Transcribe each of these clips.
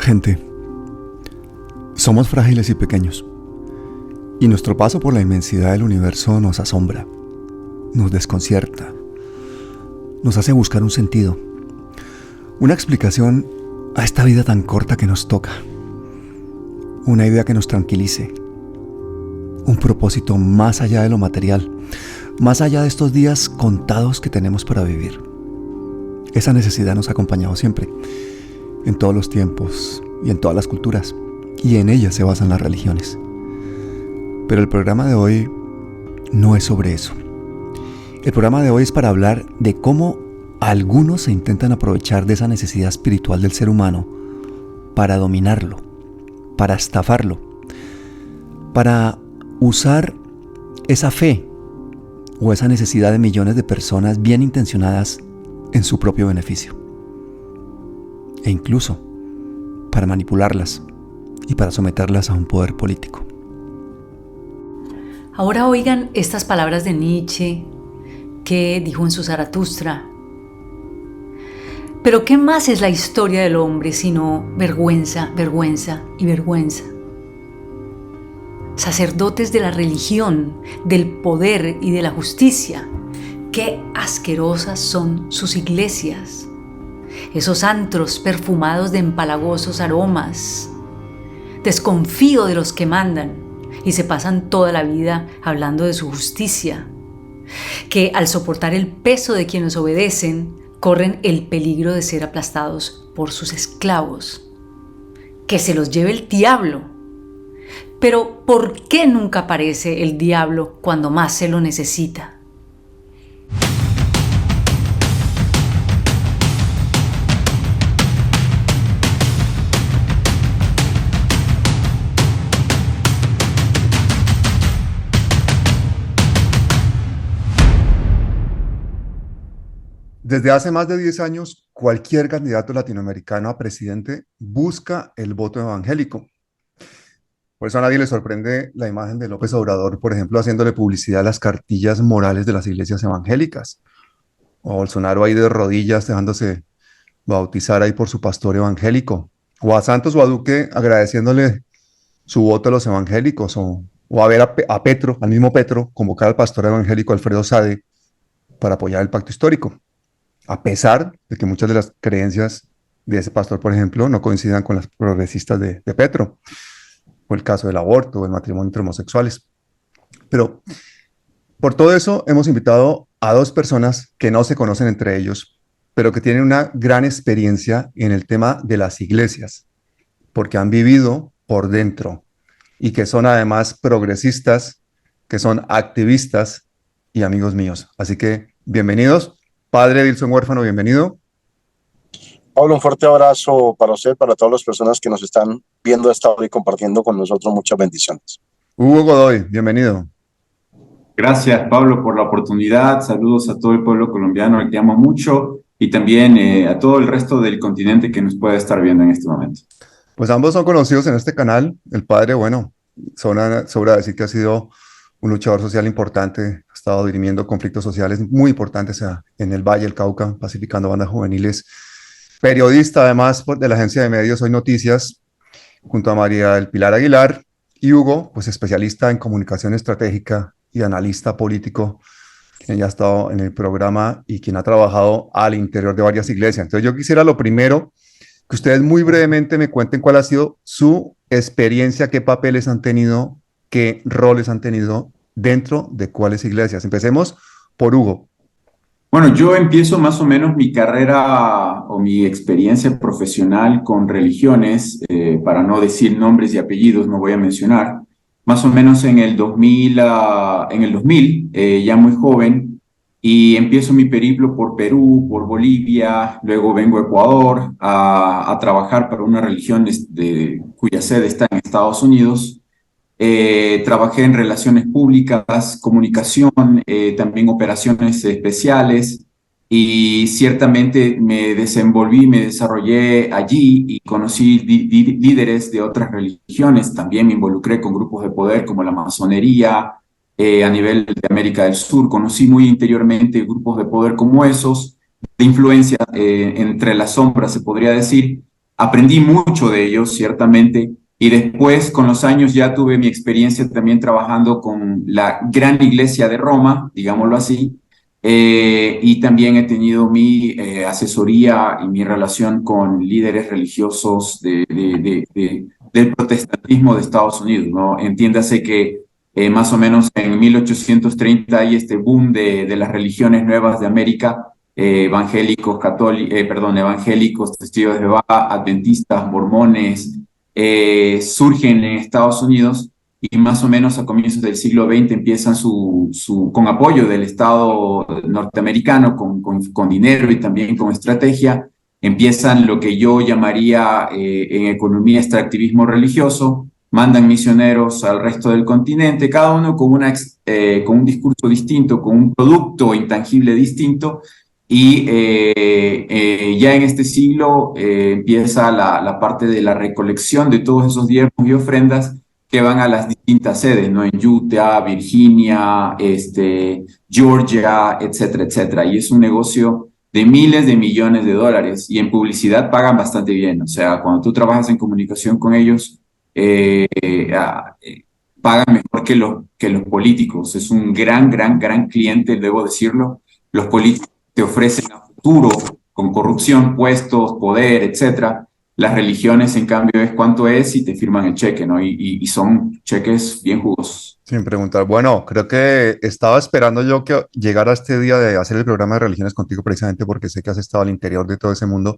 Gente, somos frágiles y pequeños, y nuestro paso por la inmensidad del universo nos asombra, nos desconcierta, nos hace buscar un sentido, una explicación a esta vida tan corta que nos toca, una idea que nos tranquilice, un propósito más allá de lo material, más allá de estos días contados que tenemos para vivir. Esa necesidad nos ha acompañado siempre, en todos los tiempos y en todas las culturas, y en ellas se basan las religiones. Pero el programa de hoy no es sobre eso. El programa de hoy es para hablar de cómo algunos se intentan aprovechar de esa necesidad espiritual del ser humano para dominarlo, para estafarlo, para usar esa fe o esa necesidad de millones de personas bien intencionadas en su propio beneficio, e incluso para manipularlas y para someterlas a un poder político. Ahora oigan estas palabras de Nietzsche que dijo en su Zaratustra: ¿pero qué más es la historia del hombre sino vergüenza, vergüenza y vergüenza? Sacerdotes de la religión, del poder y de la justicia, qué asquerosas son sus iglesias, esos antros perfumados de empalagosos aromas. Desconfío de los que mandan y se pasan toda la vida hablando de su justicia, que al soportar el peso de quienes obedecen, corren el peligro de ser aplastados por sus esclavos. Que se los lleve el diablo. Pero ¿por qué nunca aparece el diablo cuando más se lo necesita? Desde hace más de 10 años, cualquier candidato latinoamericano a presidente busca el voto evangélico. Por eso a nadie le sorprende la imagen de López Obrador, por ejemplo, haciéndole publicidad a las cartillas morales de las iglesias evangélicas. O a Bolsonaro ahí de rodillas dejándose bautizar ahí por su pastor evangélico. O a Santos o a Duque agradeciéndole su voto a los evangélicos. O a ver a Petro, al mismo Petro, convocar al pastor evangélico Alfredo Sade para apoyar el pacto histórico. A pesar de que muchas de las creencias de ese pastor, por ejemplo, no coincidan con las progresistas de Petro, o el caso del aborto o el matrimonio entre homosexuales. Pero por todo eso hemos invitado a dos personas que no se conocen entre ellos, pero que tienen una gran experiencia en el tema de las iglesias, porque han vivido por dentro y que son además progresistas, que son activistas y amigos míos. Así que bienvenidos. Padre Edilson Huérfano, bienvenido. Pablo, un fuerte abrazo para usted, para todas las personas que nos están viendo esta hora y compartiendo con nosotros. Muchas bendiciones. Hugo Godoy, bienvenido. Gracias, Pablo, por la oportunidad. Saludos a todo el pueblo colombiano, al que amo mucho, y también a todo el resto del continente que nos puede estar viendo en este momento. Pues ambos son conocidos en este canal. El padre, bueno, sobra decir que ha sido un luchador social importante, ha estado dirimiendo conflictos sociales muy importantes en el Valle del Cauca, pacificando bandas juveniles, periodista además de la agencia de medios Hoy Noticias, junto a María del Pilar Aguilar, y Hugo, pues especialista en comunicación estratégica y analista político, quien ya ha estado en el programa y quien ha trabajado al interior de varias iglesias. Entonces yo quisiera lo primero que ustedes muy brevemente me cuenten cuál ha sido su experiencia, qué papeles han tenido, qué roles han tenido dentro de cuáles iglesias. Empecemos por Hugo. Bueno, yo empiezo más o menos mi carrera o mi experiencia profesional con religiones, para no decir nombres y apellidos, no voy a mencionar, más o menos en el 2000, ya muy joven, y empiezo mi periplo por Perú, por Bolivia, luego vengo a Ecuador a trabajar para una religión cuya sede está en Estados Unidos. Trabajé en relaciones públicas, comunicación, también operaciones especiales, y ciertamente me desenvolví, me desarrollé allí y conocí líderes de otras religiones. También me involucré con grupos de poder como la masonería, a nivel de América del Sur. Conocí muy interiormente grupos de poder como esos, de influencia entre las sombras, se podría decir. Aprendí mucho de ellos, ciertamente, y después, con los años, ya tuve mi experiencia también trabajando con la Gran Iglesia de Roma, digámoslo así, y también he tenido mi asesoría y mi relación con líderes religiosos del protestantismo de Estados Unidos, ¿no? Entiéndase que más o menos en 1830 hay este boom de las religiones nuevas de América, evangélicos, evangélicos, testigos de Jehová, adventistas, mormones, surgen en Estados Unidos y más o menos a comienzos del siglo XX empiezan con apoyo del Estado norteamericano, con dinero y también con estrategia, empiezan lo que yo llamaría en economía extractivismo religioso, mandan misioneros al resto del continente, cada uno con un discurso distinto, con un producto intangible distinto, y ya en este siglo empieza la parte de la recolección de todos esos diezmos y ofrendas que van a las distintas sedes, ¿no? En Utah, Virginia, Georgia, etcétera, etcétera. Y es un negocio de miles de millones de dólares y en publicidad pagan bastante bien. O sea, cuando tú trabajas en comunicación con ellos, pagan mejor que los políticos. Es un gran cliente, debo decirlo. Los políticos te ofrecen a futuro con corrupción, puestos, poder, etcétera. Las religiones, en cambio, es cuánto es y te firman el cheque, ¿no? Y son cheques bien jugosos. Sin preguntar. Bueno, creo que estaba esperando yo que llegara este día de hacer el programa de religiones contigo precisamente porque sé que has estado al interior de todo ese mundo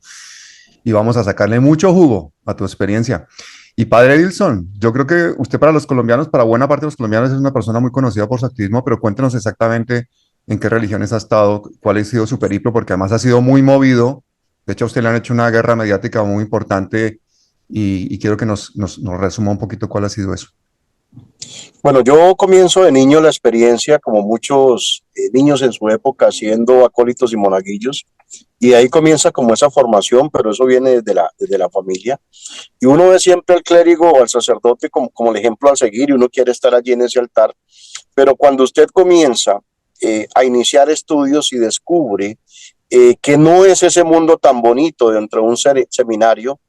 y vamos a sacarle mucho jugo a tu experiencia. Y padre Edilson, yo creo que usted para los colombianos, para buena parte de los colombianos, es una persona muy conocida por su activismo, pero cuéntenos exactamente en qué religiones ha estado, cuál ha sido su periplo, porque además ha sido muy movido. De hecho, a usted le han hecho una guerra mediática muy importante y quiero que nos resuma un poquito cuál ha sido eso. Bueno, yo comienzo de niño la experiencia, como muchos niños en su época, siendo acólitos y monaguillos, y ahí comienza como esa formación, pero eso viene desde la familia. Y uno ve siempre al clérigo o al sacerdote como el ejemplo al seguir, y uno quiere estar allí en ese altar. Pero cuando usted comienza a iniciar estudios y descubre que no es ese mundo tan bonito dentro de un seminario,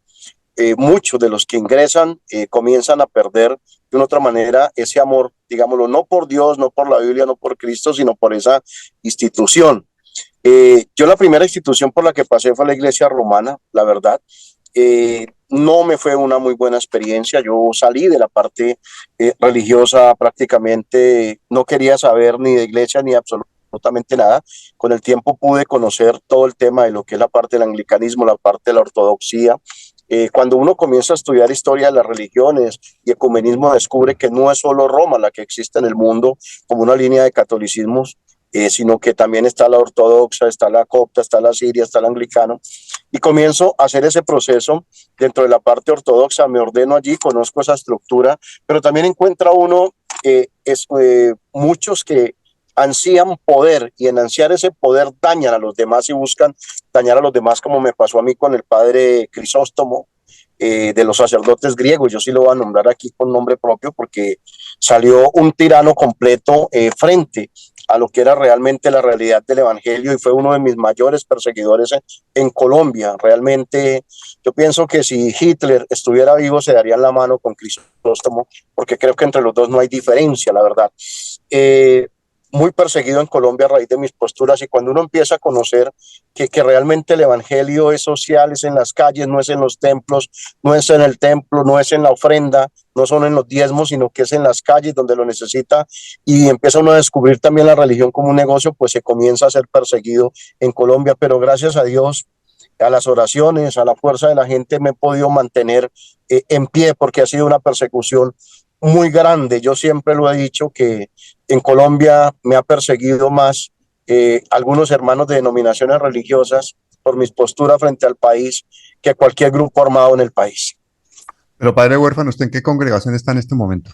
muchos de los que ingresan comienzan a perder de una otra manera ese amor, digámoslo, no por Dios, no por la Biblia, no por Cristo, sino por esa institución. Yo la primera institución por la que pasé fue la Iglesia Romana, la verdad. No me fue una muy buena experiencia. Yo salí de la parte religiosa prácticamente, no quería saber ni de iglesia ni absolutamente nada. Con el tiempo pude conocer todo el tema de lo que es la parte del anglicanismo, la parte de la ortodoxia. Cuando uno comienza a estudiar historia de las religiones y ecumenismo, descubre que no es solo Roma la que existe en el mundo como una línea de catolicismos, sino que también está la ortodoxa, está la copta, está la siria, está el anglicano. Y comienzo a hacer ese proceso dentro de la parte ortodoxa, me ordeno allí, conozco esa estructura, pero también encuentra uno muchos que ansían poder, y en ansiar ese poder dañan a los demás y buscan dañar a los demás, como me pasó a mí con el padre Crisóstomo, de los sacerdotes griegos. Yo sí lo voy a nombrar aquí con nombre propio porque salió un tirano completo frente a lo que era realmente la realidad del evangelio, y fue uno de mis mayores perseguidores en Colombia. Realmente yo pienso que si Hitler estuviera vivo se darían la mano con Crisóstomo, porque creo que entre los dos no hay diferencia, la verdad. Muy perseguido en Colombia a raíz de mis posturas, y cuando uno empieza a conocer que realmente el evangelio es social, es en las calles, no es en los templos, no es en el templo, no es en la ofrenda, no son en los diezmos, sino que es en las calles donde lo necesita, y empieza uno a descubrir también la religión como un negocio, pues se comienza a ser perseguido en Colombia. Pero gracias a Dios, a las oraciones, a la fuerza de la gente, me he podido mantener en pie, porque ha sido una persecución muy grande. Yo siempre lo he dicho que en Colombia me ha perseguido más algunos hermanos de denominaciones religiosas por mis posturas frente al país que cualquier grupo armado en el país. Pero padre huérfano, ¿usted en qué congregación está en este momento?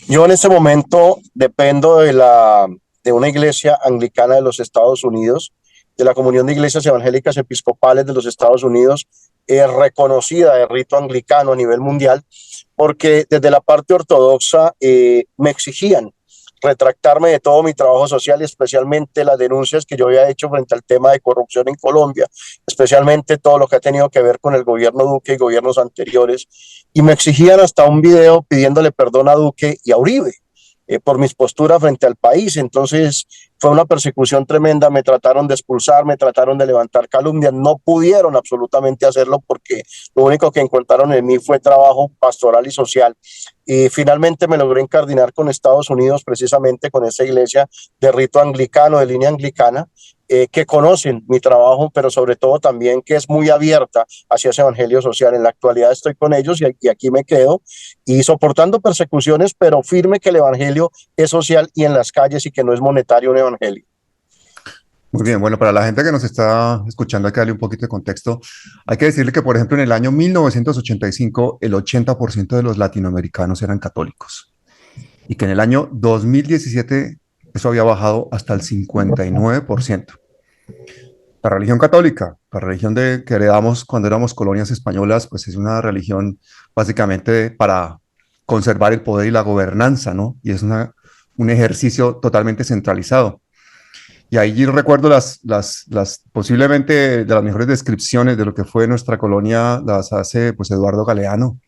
Yo en este momento dependo de una iglesia anglicana de los Estados Unidos, de la Comunión de Iglesias Evangélicas Episcopales de los Estados Unidos, reconocida de rito anglicano a nivel mundial, porque desde la parte ortodoxa me exigían retractarme de todo mi trabajo social y especialmente las denuncias que yo había hecho frente al tema de corrupción en Colombia, especialmente todo lo que ha tenido que ver con el gobierno Duque y gobiernos anteriores, y me exigían hasta un video pidiéndole perdón a Duque y a Uribe por mis posturas frente al país. Entonces fue una persecución tremenda, me trataron de expulsar, me trataron de levantar calumnias, no pudieron absolutamente hacerlo porque lo único que encontraron en mí fue trabajo pastoral y social. Y finalmente me logré encardinar con Estados Unidos, precisamente con esa iglesia de rito anglicano, de línea anglicana, que conocen mi trabajo, pero sobre todo también que es muy abierta hacia ese evangelio social. En la actualidad estoy con ellos y aquí me quedo y soportando persecuciones, pero firme que el evangelio es social y en las calles y que no es monetario un evangelio. Muy bien, bueno, para la gente que nos está escuchando hay que darle un poquito de contexto. Hay que decirle que, por ejemplo, en el año 1985, el 80% de los latinoamericanos eran católicos y que en el año 2017 eso había bajado hasta el 59%. La religión católica, la religión que heredamos cuando éramos colonias españolas, pues es una religión básicamente para conservar el poder y la gobernanza, ¿no? Y es un ejercicio totalmente centralizado. Y ahí yo recuerdo posiblemente de las mejores descripciones de lo que fue nuestra colonia, las hace pues Eduardo Galeano,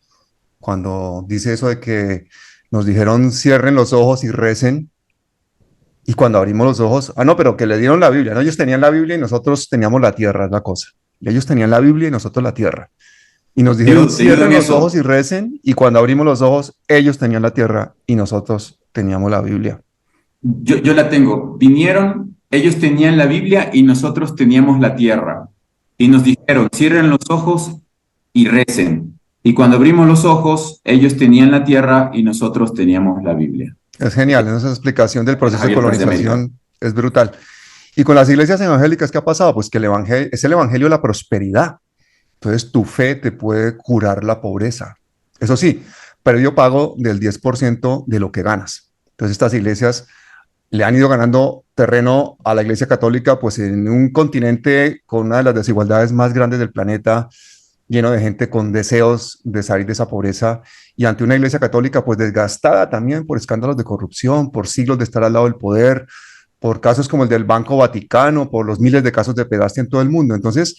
cuando dice eso de que nos dijeron cierren los ojos y recen, y cuando abrimos los ojos, no, pero que le dieron la Biblia, ¿no? Ellos tenían la Biblia y nosotros teníamos la tierra, es la cosa. Y ellos tenían la Biblia y nosotros la tierra. Y nos dijeron cierren los ojos y recen, y cuando abrimos los ojos, ellos tenían la tierra y nosotros teníamos la Biblia. Yo la tengo. Vinieron, ellos tenían la Biblia y nosotros teníamos la tierra. Y nos dijeron, cierren los ojos y recen. Y cuando abrimos los ojos, ellos tenían la tierra y nosotros teníamos la Biblia. Es genial, esa explicación del proceso de colonización es brutal. Y con las iglesias evangélicas, ¿qué ha pasado? Pues que el evangelio es el evangelio de la prosperidad. Entonces tu fe te puede curar la pobreza. Eso sí, previo pago del 10% de lo que ganas. Entonces estas iglesias le han ido ganando terreno a la Iglesia Católica, pues en un continente con una de las desigualdades más grandes del planeta, lleno de gente con deseos de salir de esa pobreza, y ante una Iglesia Católica pues desgastada también por escándalos de corrupción, por siglos de estar al lado del poder, por casos como el del Banco Vaticano, por los miles de casos de pedastia en todo el mundo. Entonces,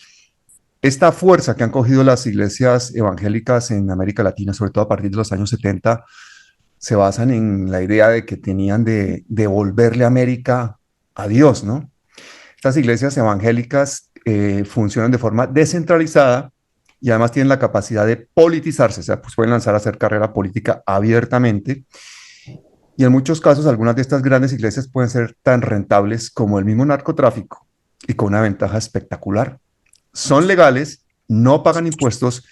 esta fuerza que han cogido las iglesias evangélicas en América Latina, sobre todo a partir de los años 70, se basan en la idea de que tenían de devolverle a América a Dios, ¿no? Estas iglesias evangélicas funcionan de forma descentralizada y además tienen la capacidad de politizarse, o sea, pues pueden lanzar a hacer carrera política abiertamente. Y en muchos casos, algunas de estas grandes iglesias pueden ser tan rentables como el mismo narcotráfico y con una ventaja espectacular. Son legales, no pagan impuestos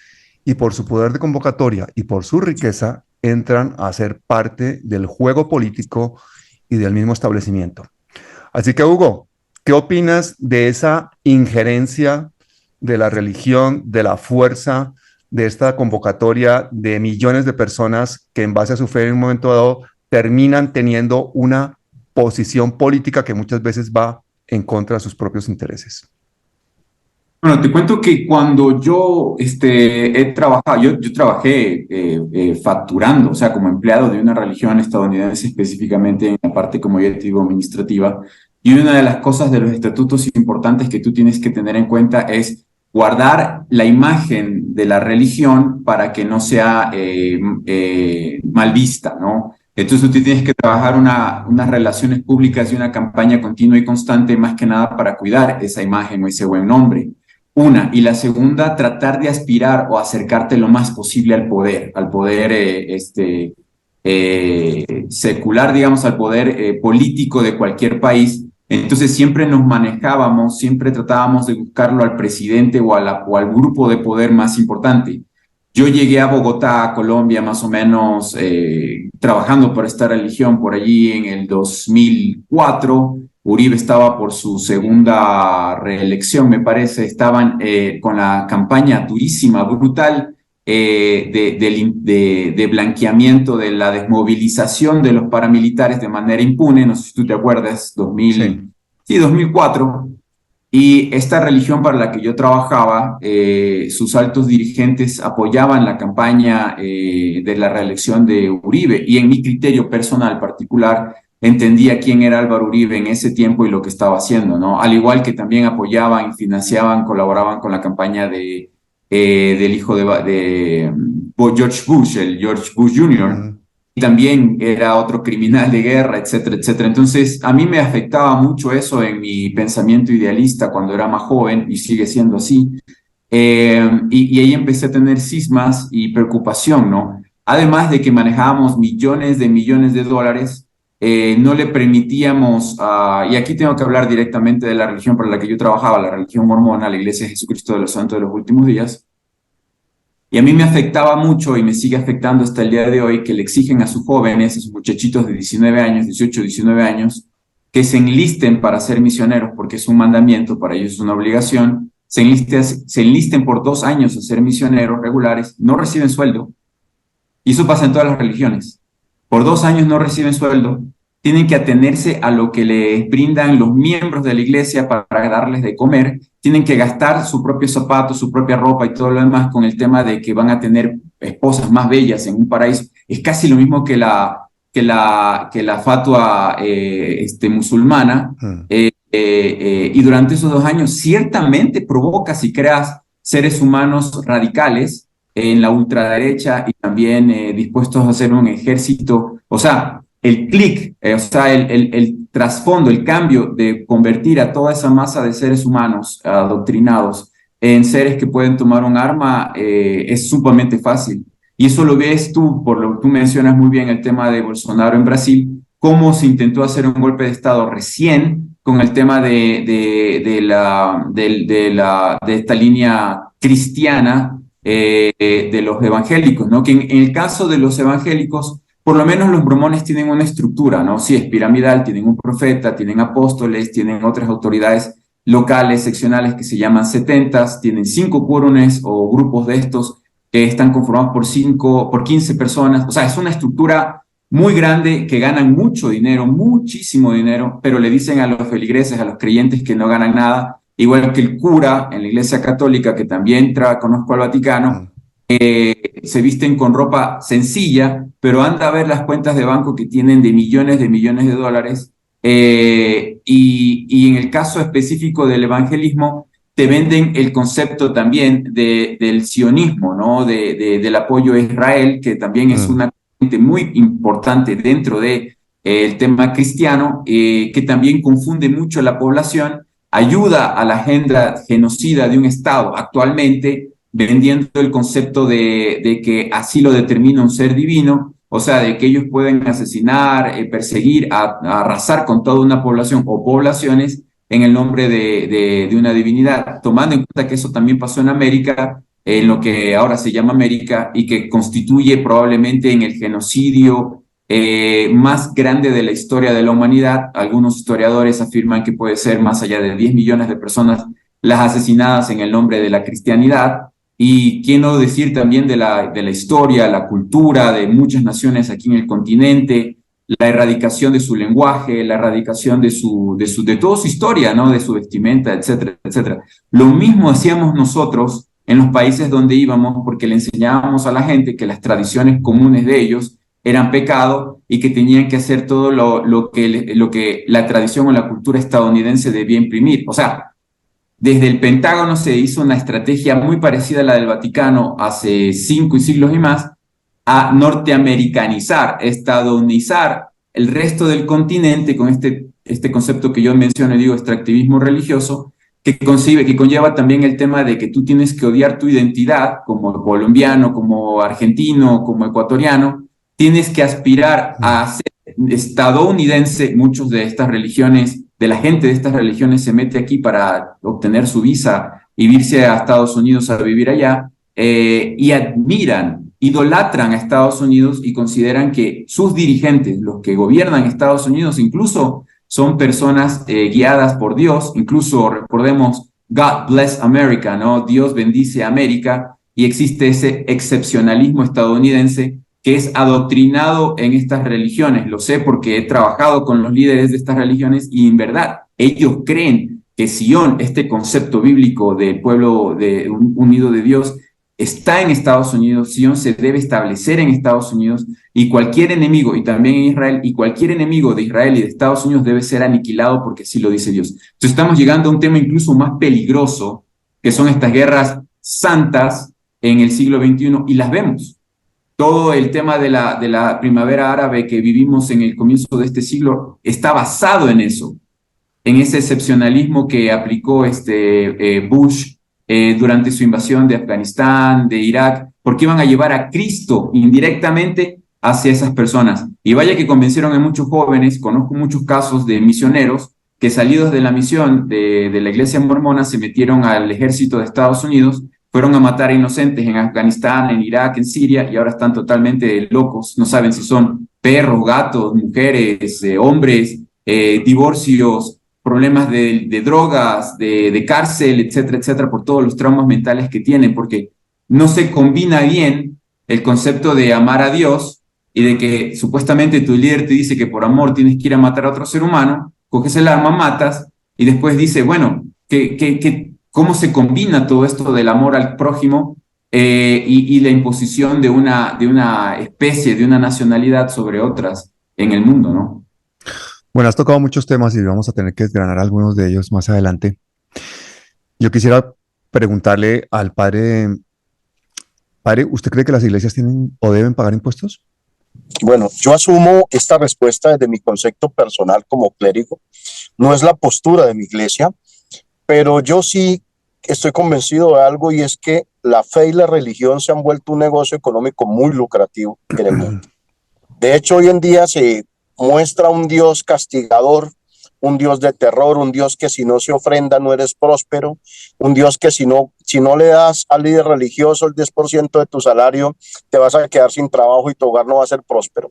y por su poder de convocatoria y por su riqueza entran a ser parte del juego político y del mismo establecimiento. Así que, Hugo, ¿qué opinas de esa injerencia de la religión, de la fuerza, de esta convocatoria de millones de personas que en base a su fe en un momento dado terminan teniendo una posición política que muchas veces va en contra de sus propios intereses? Bueno, te cuento que cuando yo he trabajado, yo trabajé facturando, o sea, como empleado de una religión estadounidense, específicamente en la parte, como ya te digo, administrativa, y una de las cosas de los estatutos importantes que tú tienes que tener en cuenta es guardar la imagen de la religión para que no sea mal vista, ¿no? Entonces tú tienes que trabajar unas relaciones públicas y una campaña continua y constante, más que nada para cuidar esa imagen o ese buen nombre. Una, y la segunda, tratar de aspirar o acercarte lo más posible al poder secular, digamos, al poder político de cualquier país. Entonces siempre nos manejábamos, siempre tratábamos de buscarlo al presidente o al grupo de poder más importante. Yo llegué a Bogotá, a Colombia, más o menos trabajando por esta religión por allí en el 2004. Uribe estaba por su segunda reelección, me parece. Estaban con la campaña durísima, brutal, de blanqueamiento, de la desmovilización de los paramilitares de manera impune. No sé si tú te acuerdas, 2004. Y esta religión para la que yo trabajaba, sus altos dirigentes apoyaban la campaña de la reelección de Uribe. Y en mi criterio personal particular, entendía quién era Álvaro Uribe en ese tiempo y lo que estaba haciendo, ¿no? Al igual que también apoyaban, financiaban, colaboraban con la campaña del hijo de George Bush, el George Bush Jr., y también era otro criminal de guerra, etcétera, etcétera. Entonces, a mí me afectaba mucho eso en mi pensamiento idealista cuando era más joven, y sigue siendo así. Y ahí empecé a tener cismas y preocupación, ¿no? Además de que manejábamos millones de dólares, no le permitíamos, y aquí tengo que hablar directamente de la religión para la que yo trabajaba, la religión mormona, la Iglesia de Jesucristo de los Santos de los Últimos Días. Y a mí me afectaba mucho y me sigue afectando hasta el día de hoy que le exigen a sus jóvenes, a sus muchachitos de 19 años, 18, 19 años, que se enlisten para ser misioneros, porque es un mandamiento, para ellos es una obligación. Se enlisten por 2 años a ser misioneros regulares, no reciben sueldo. Y eso pasa en todas las religiones. Por 2 años no reciben sueldo, tienen que atenerse a lo que les brindan los miembros de la iglesia para darles de comer, tienen que gastar su propio zapato, su propia ropa y todo lo demás con el tema de que van a tener esposas más bellas en un paraíso. Es casi lo mismo que la fatua musulmana. Y durante esos 2 años ciertamente provocas y creas seres humanos radicales en la ultraderecha y también dispuestos a hacer un ejército. O sea, el clic, el trasfondo, el cambio de convertir a toda esa masa de seres humanos adoctrinados en seres que pueden tomar un arma es sumamente fácil. Y eso lo ves tú, por lo que tú mencionas muy bien el tema de Bolsonaro en Brasil, cómo se intentó hacer un golpe de Estado recién con el tema de esta línea cristiana de los evangélicos, ¿no? Que en el caso de los evangélicos, por lo menos los mormones tienen una estructura, ¿no? Sí, es piramidal, tienen un profeta, tienen apóstoles, tienen otras autoridades locales, seccionales que se llaman setentas, tienen 5 quórumes o grupos de estos que están conformados por 15 personas. O sea, es una estructura muy grande que ganan mucho dinero, muchísimo dinero, pero le dicen a los feligreses, a los creyentes que no ganan nada, igual que el cura en la Iglesia Católica, que también conozco al Vaticano, se visten con ropa sencilla, pero anda a ver las cuentas de banco que tienen de millones de dólares. Y en el caso específico del evangelismo, te venden el concepto también del sionismo, ¿no? Del apoyo a Israel, que también es una corriente muy importante dentro del tema cristiano, que también confunde mucho a la población, ayuda a la agenda genocida de un Estado actualmente, vendiendo el concepto de que así lo determina un ser divino, o sea, de que ellos pueden asesinar, perseguir, arrasar con toda una población o poblaciones en el nombre de una divinidad, tomando en cuenta que eso también pasó en América, en lo que ahora se llama América, y que constituye probablemente en el genocidio más grande de la historia de la humanidad. Algunos historiadores afirman que puede ser más allá de 10 millones de personas las asesinadas en el nombre de la cristianidad. Y quién no decir también de la historia, la cultura de muchas naciones aquí en el continente, la erradicación de su lenguaje, la erradicación de toda su historia, ¿no? De su vestimenta, etcétera, etcétera. Lo mismo hacíamos nosotros en los países donde íbamos, porque le enseñábamos a la gente que las tradiciones comunes de ellos eran pecado y que tenían que hacer todo lo que la tradición o la cultura estadounidense debía imprimir. O sea, desde el Pentágono se hizo una estrategia muy parecida a la del Vaticano hace 5 siglos y más, a norteamericanizar, estadounizar el resto del continente con este concepto que yo menciono y digo extractivismo religioso, que conlleva también el tema de que tú tienes que odiar tu identidad como colombiano, como argentino, como ecuatoriano, tienes que aspirar a ser estadounidense. Muchos de estas religiones, de la gente de estas religiones se mete aquí para obtener su visa y irse a Estados Unidos a vivir allá, y admiran, idolatran a Estados Unidos y consideran que sus dirigentes, los que gobiernan Estados Unidos, incluso son personas guiadas por Dios. Incluso recordemos God bless America, ¿no? Dios bendice a América, y existe ese excepcionalismo estadounidense que es adoctrinado en estas religiones. Lo sé porque he trabajado con los líderes de estas religiones y en verdad ellos creen que Sion, este concepto bíblico del pueblo unido de Dios, está en Estados Unidos, Sion se debe establecer en Estados Unidos, y cualquier enemigo, y también en Israel, y cualquier enemigo de Israel y de Estados Unidos debe ser aniquilado porque así lo dice Dios. Entonces estamos llegando a un tema incluso más peligroso, que son estas guerras santas en el siglo XXI, y las vemos. Todo el tema de la primavera árabe que vivimos en el comienzo de este siglo está basado en eso, en ese excepcionalismo que aplicó Bush durante su invasión de Afganistán, de Irak, porque iban a llevar a Cristo indirectamente hacia esas personas. Y vaya que convencieron a muchos jóvenes, conozco muchos casos de misioneros que salidos de la misión de la iglesia mormona se metieron al ejército de Estados Unidos, fueron a matar a inocentes en Afganistán, en Irak, en Siria, y ahora están totalmente locos, no saben si son perros, gatos, mujeres, hombres, divorcios, problemas de drogas, de cárcel, etcétera, etcétera, por todos los traumas mentales que tienen, porque no se combina bien el concepto de amar a Dios y de que supuestamente tu líder te dice que por amor tienes que ir a matar a otro ser humano, coges el arma, matas, y después dice, bueno, ¿cómo se combina todo esto del amor al prójimo y la imposición de una especie, de una nacionalidad sobre otras en el mundo, ¿no? Bueno, has tocado muchos temas y vamos a tener que desgranar algunos de ellos más adelante. Yo quisiera preguntarle al padre, ¿usted cree que las iglesias tienen o deben pagar impuestos? Bueno, yo asumo esta respuesta desde mi concepto personal como clérigo. No es la postura de mi iglesia, pero yo sí estoy convencido de algo, y es que la fe y la religión se han vuelto un negocio económico muy lucrativo en el mundo. De hecho, hoy en día se muestra un Dios castigador, un Dios de terror, un Dios que si no se ofrenda no eres próspero, un Dios que si no le das al líder religioso el 10% de tu salario, te vas a quedar sin trabajo y tu hogar no va a ser próspero.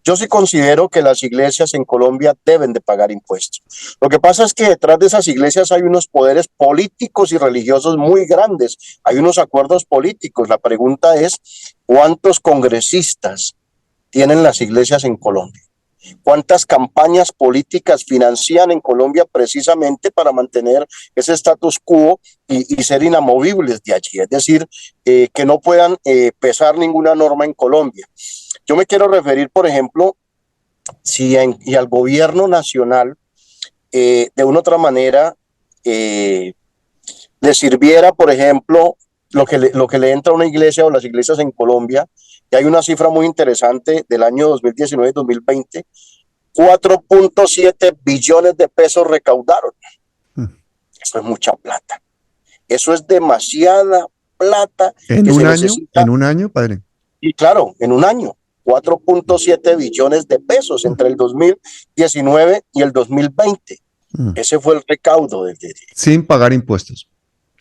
Yo sí considero que las iglesias en Colombia deben de pagar impuestos. Lo que pasa es que detrás de esas iglesias hay unos poderes políticos y religiosos muy grandes, hay unos acuerdos políticos. La pregunta es, ¿cuántos congresistas tienen las iglesias en Colombia? ¿Cuántas campañas políticas financian en Colombia precisamente para mantener ese status quo y ser inamovibles de allí? Es decir, que no puedan pesar ninguna norma en Colombia. Yo me quiero referir, por ejemplo, y al gobierno nacional, de una u otra manera, le sirviera, por ejemplo, lo que le entra a una iglesia o las iglesias en Colombia. Y hay una cifra muy interesante del año 2019-2020, 4.7 billones de pesos recaudaron. Eso es mucha plata. Eso es demasiada plata. ¿En un año? ¿En un año, padre? Y claro, en un año, 4.7 billones de pesos entre el 2019 y el 2020. Ese fue el recaudo. Sin pagar impuestos.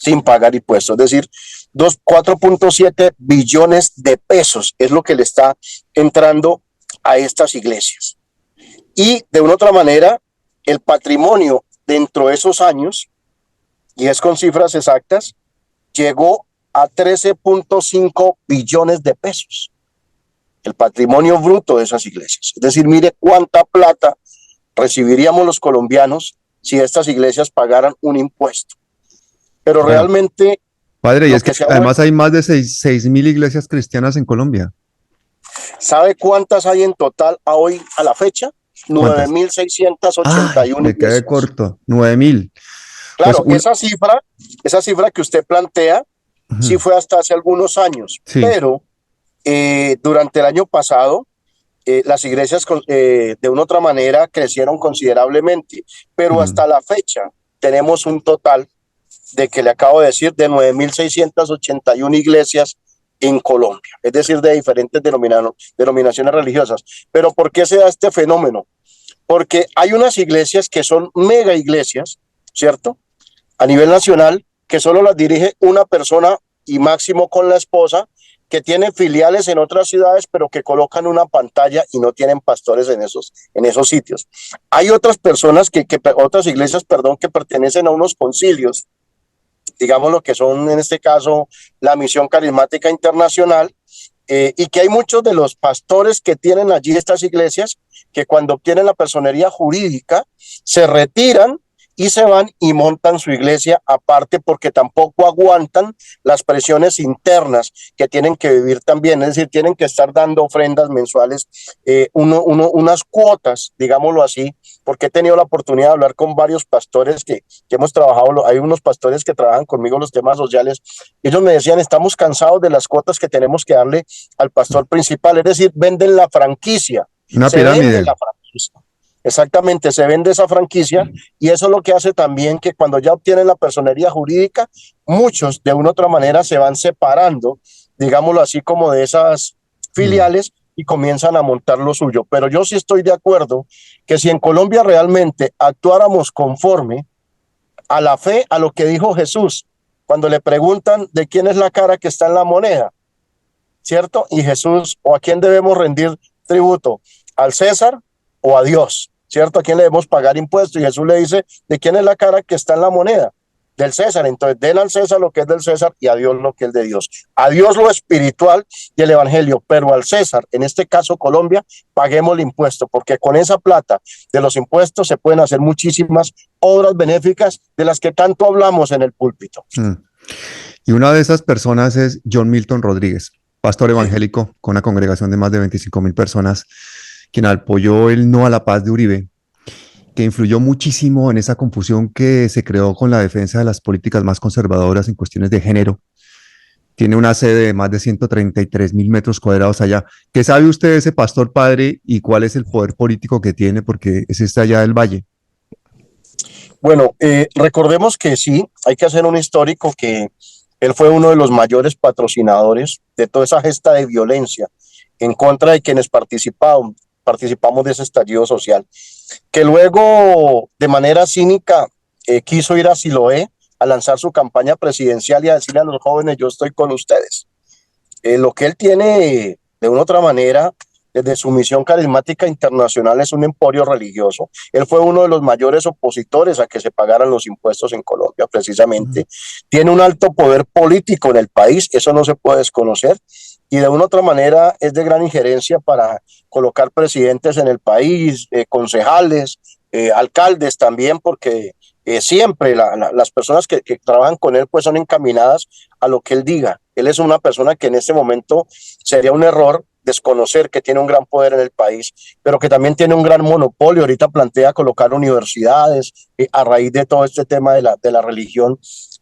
Sin pagar impuestos, es decir, 4.7 billones de pesos es lo que le está entrando a estas iglesias. Y de una otra manera, el patrimonio dentro de esos años, y es con cifras exactas, llegó a 13.5 billones de pesos. El patrimonio bruto de esas iglesias. Es decir, mire cuánta plata recibiríamos los colombianos si estas iglesias pagaran un impuesto. Pero bueno, realmente... Padre, y es que además hay más de 6.000 iglesias cristianas en Colombia. ¿Sabe cuántas hay en total hoy a la fecha? 9.681 me quedé corto, 9.000. Claro, pues esa cifra que usted plantea, sí fue hasta hace algunos años, sí. Pero durante el año pasado, las iglesias de una u otra manera crecieron considerablemente, pero hasta la fecha tenemos un total de que le acabo de decir, de 9.681 iglesias en Colombia, es decir, de diferentes denominaciones religiosas. Pero ¿por qué se da este fenómeno? Porque hay unas iglesias que son mega iglesias, ¿cierto? A nivel nacional, que solo las dirige una persona y máximo con la esposa, que tienen filiales en otras ciudades, pero que colocan una pantalla y no tienen pastores en esos sitios. Hay otras personas, otras iglesias, que pertenecen a unos concilios, digamos lo que son en este caso la Misión Carismática Internacional, y que hay muchos de los pastores que tienen allí estas iglesias que cuando obtienen la personería jurídica se retiran y se van y montan su iglesia aparte porque tampoco aguantan las presiones internas que tienen que vivir también, es decir, tienen que estar dando ofrendas mensuales, unas cuotas, digámoslo así, porque he tenido la oportunidad de hablar con varios pastores que hemos trabajado, hay unos pastores que trabajan conmigo los temas sociales, y ellos me decían, estamos cansados de las cuotas que tenemos que darle al pastor principal, es decir, venden la franquicia. Una pirámide. La franquicia. Exactamente, se vende esa franquicia y eso es lo que hace también que cuando ya obtienen la personería jurídica, muchos de una u otra manera se van separando, digámoslo así, como de esas filiales y comienzan a montar lo suyo. Pero yo sí estoy de acuerdo que si en Colombia realmente actuáramos conforme a la fe, a lo que dijo Jesús, cuando le preguntan de quién es la cara que está en la moneda, ¿cierto? Y Jesús, ¿o a quién debemos rendir tributo? ¿Al César o a Dios? ¿Cierto? ¿A quién le debemos pagar impuestos? Y Jesús le dice, ¿de quién es la cara que está en la moneda? Del César. Entonces, den al César lo que es del César y a Dios lo que es de Dios. A Dios lo espiritual y el evangelio, pero al César, en este caso Colombia, paguemos el impuesto, porque con esa plata de los impuestos se pueden hacer muchísimas obras benéficas de las que tanto hablamos en el púlpito. Y una de esas personas es John Milton Rodríguez, pastor evangélico con una congregación de más de 25,000 personas, quien apoyó el no a la paz de Uribe, que influyó muchísimo en esa confusión que se creó con la defensa de las políticas más conservadoras en cuestiones de género. Tiene una sede de más de 133,000 metros cuadrados allá. ¿Qué sabe usted de ese pastor padre y cuál es el poder político que tiene? Porque es este allá del Valle. Bueno, recordemos que sí, hay que hacer un histórico que él fue uno de los mayores patrocinadores de toda esa gesta de violencia en contra de quienes participamos de ese estallido social, que luego de manera cínica quiso ir a Siloé a lanzar su campaña presidencial y a decirle a los jóvenes, yo estoy con ustedes. Lo que él tiene de una u otra manera, desde su misión carismática internacional, es un emporio religioso. Él fue uno de los mayores opositores a que se pagaran los impuestos en Colombia, precisamente. Tiene un alto poder político en el país, eso no se puede desconocer, y de una u otra manera es de gran injerencia para colocar presidentes en el país, concejales, alcaldes también, porque siempre las personas que trabajan con él pues son encaminadas a lo que él diga. Él es una persona que en este momento sería un error desconocer que tiene un gran poder en el país, pero que también tiene un gran monopolio. Ahorita plantea colocar universidades a raíz de todo este tema de la religión.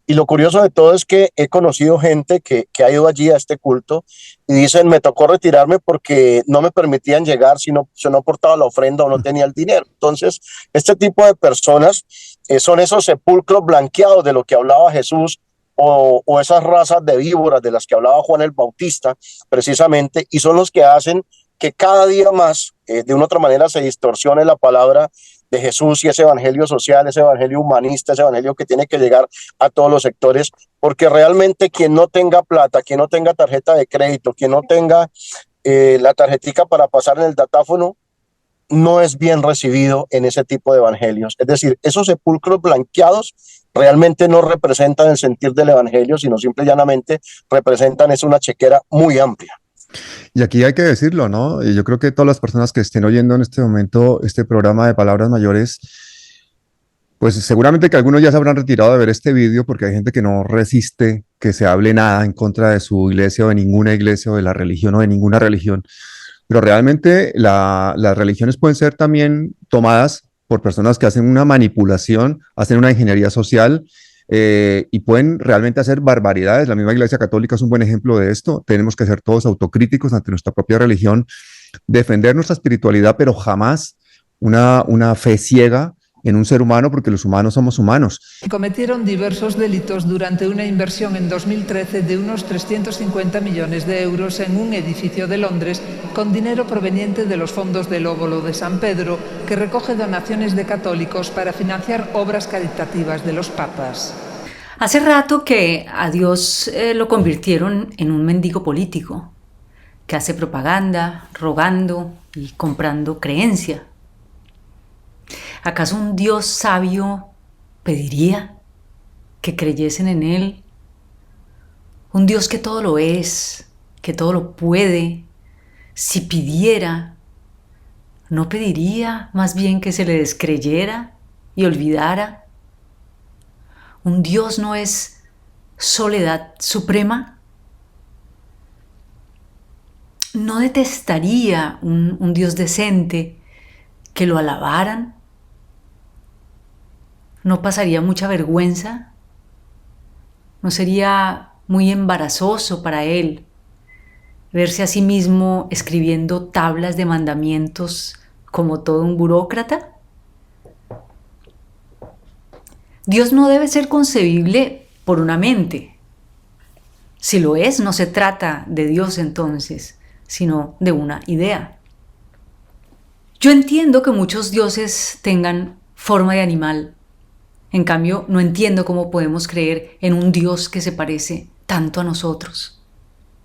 Y lo curioso de todo es que he conocido gente que ha ido allí a este culto y dicen, me tocó retirarme porque no me permitían llegar si no aportaba la ofrenda o no tenía el dinero. Entonces, este tipo de personas son esos sepulcros blanqueados de lo que hablaba Jesús, o esas razas de víboras de las que hablaba Juan el Bautista, precisamente, y son los que hacen que cada día más, de una otra manera, se distorsione la palabra de Jesús y ese evangelio social, ese evangelio humanista, ese evangelio que tiene que llegar a todos los sectores, porque realmente quien no tenga plata, quien no tenga tarjeta de crédito, quien no tenga la tarjetica para pasar en el datáfono, no es bien recibido en ese tipo de evangelios. Es decir, esos sepulcros blanqueados realmente no representan el sentir del evangelio, sino simple y llanamente representan una chequera muy amplia. Y aquí hay que decirlo, ¿no? Y yo creo que todas las personas que estén oyendo en este momento este programa de Palabras Mayores, pues seguramente que algunos ya se habrán retirado de ver este vídeo porque hay gente que no resiste que se hable nada en contra de su iglesia o de ninguna iglesia o de la religión o de ninguna religión. Pero realmente las religiones pueden ser también tomadas por personas que hacen una manipulación, hacen una ingeniería social y pueden realmente hacer barbaridades. La misma Iglesia Católica es un buen ejemplo de esto. Tenemos que ser todos autocríticos ante nuestra propia religión, defender nuestra espiritualidad, pero jamás una fe ciega en un ser humano, porque los humanos somos humanos. Cometieron diversos delitos durante una inversión en 2013 de unos 350 millones de euros en un edificio de Londres con dinero proveniente de los fondos del Óbolo de San Pedro, que recoge donaciones de católicos para financiar obras caritativas de los papas. Hace rato que a Dios lo convirtieron en un mendigo político que hace propaganda, rogando y comprando creencia. ¿Acaso un Dios sabio pediría que creyesen en Él? Un Dios que todo lo es, que todo lo puede, si pidiera, ¿no pediría más bien que se le descreyera y olvidara ¿Un Dios no es soledad suprema? ¿No detestaría un Dios decente que lo alabaran? ¿No pasaría mucha vergüenza? ¿No sería muy embarazoso para él verse a sí mismo escribiendo tablas de mandamientos como todo un burócrata? Dios no debe ser concebible por una mente. Si lo es, no se trata de Dios entonces, sino de una idea. Yo entiendo que muchos dioses tengan forma de animal. En cambio, no entiendo cómo podemos creer en un Dios que se parece tanto a nosotros.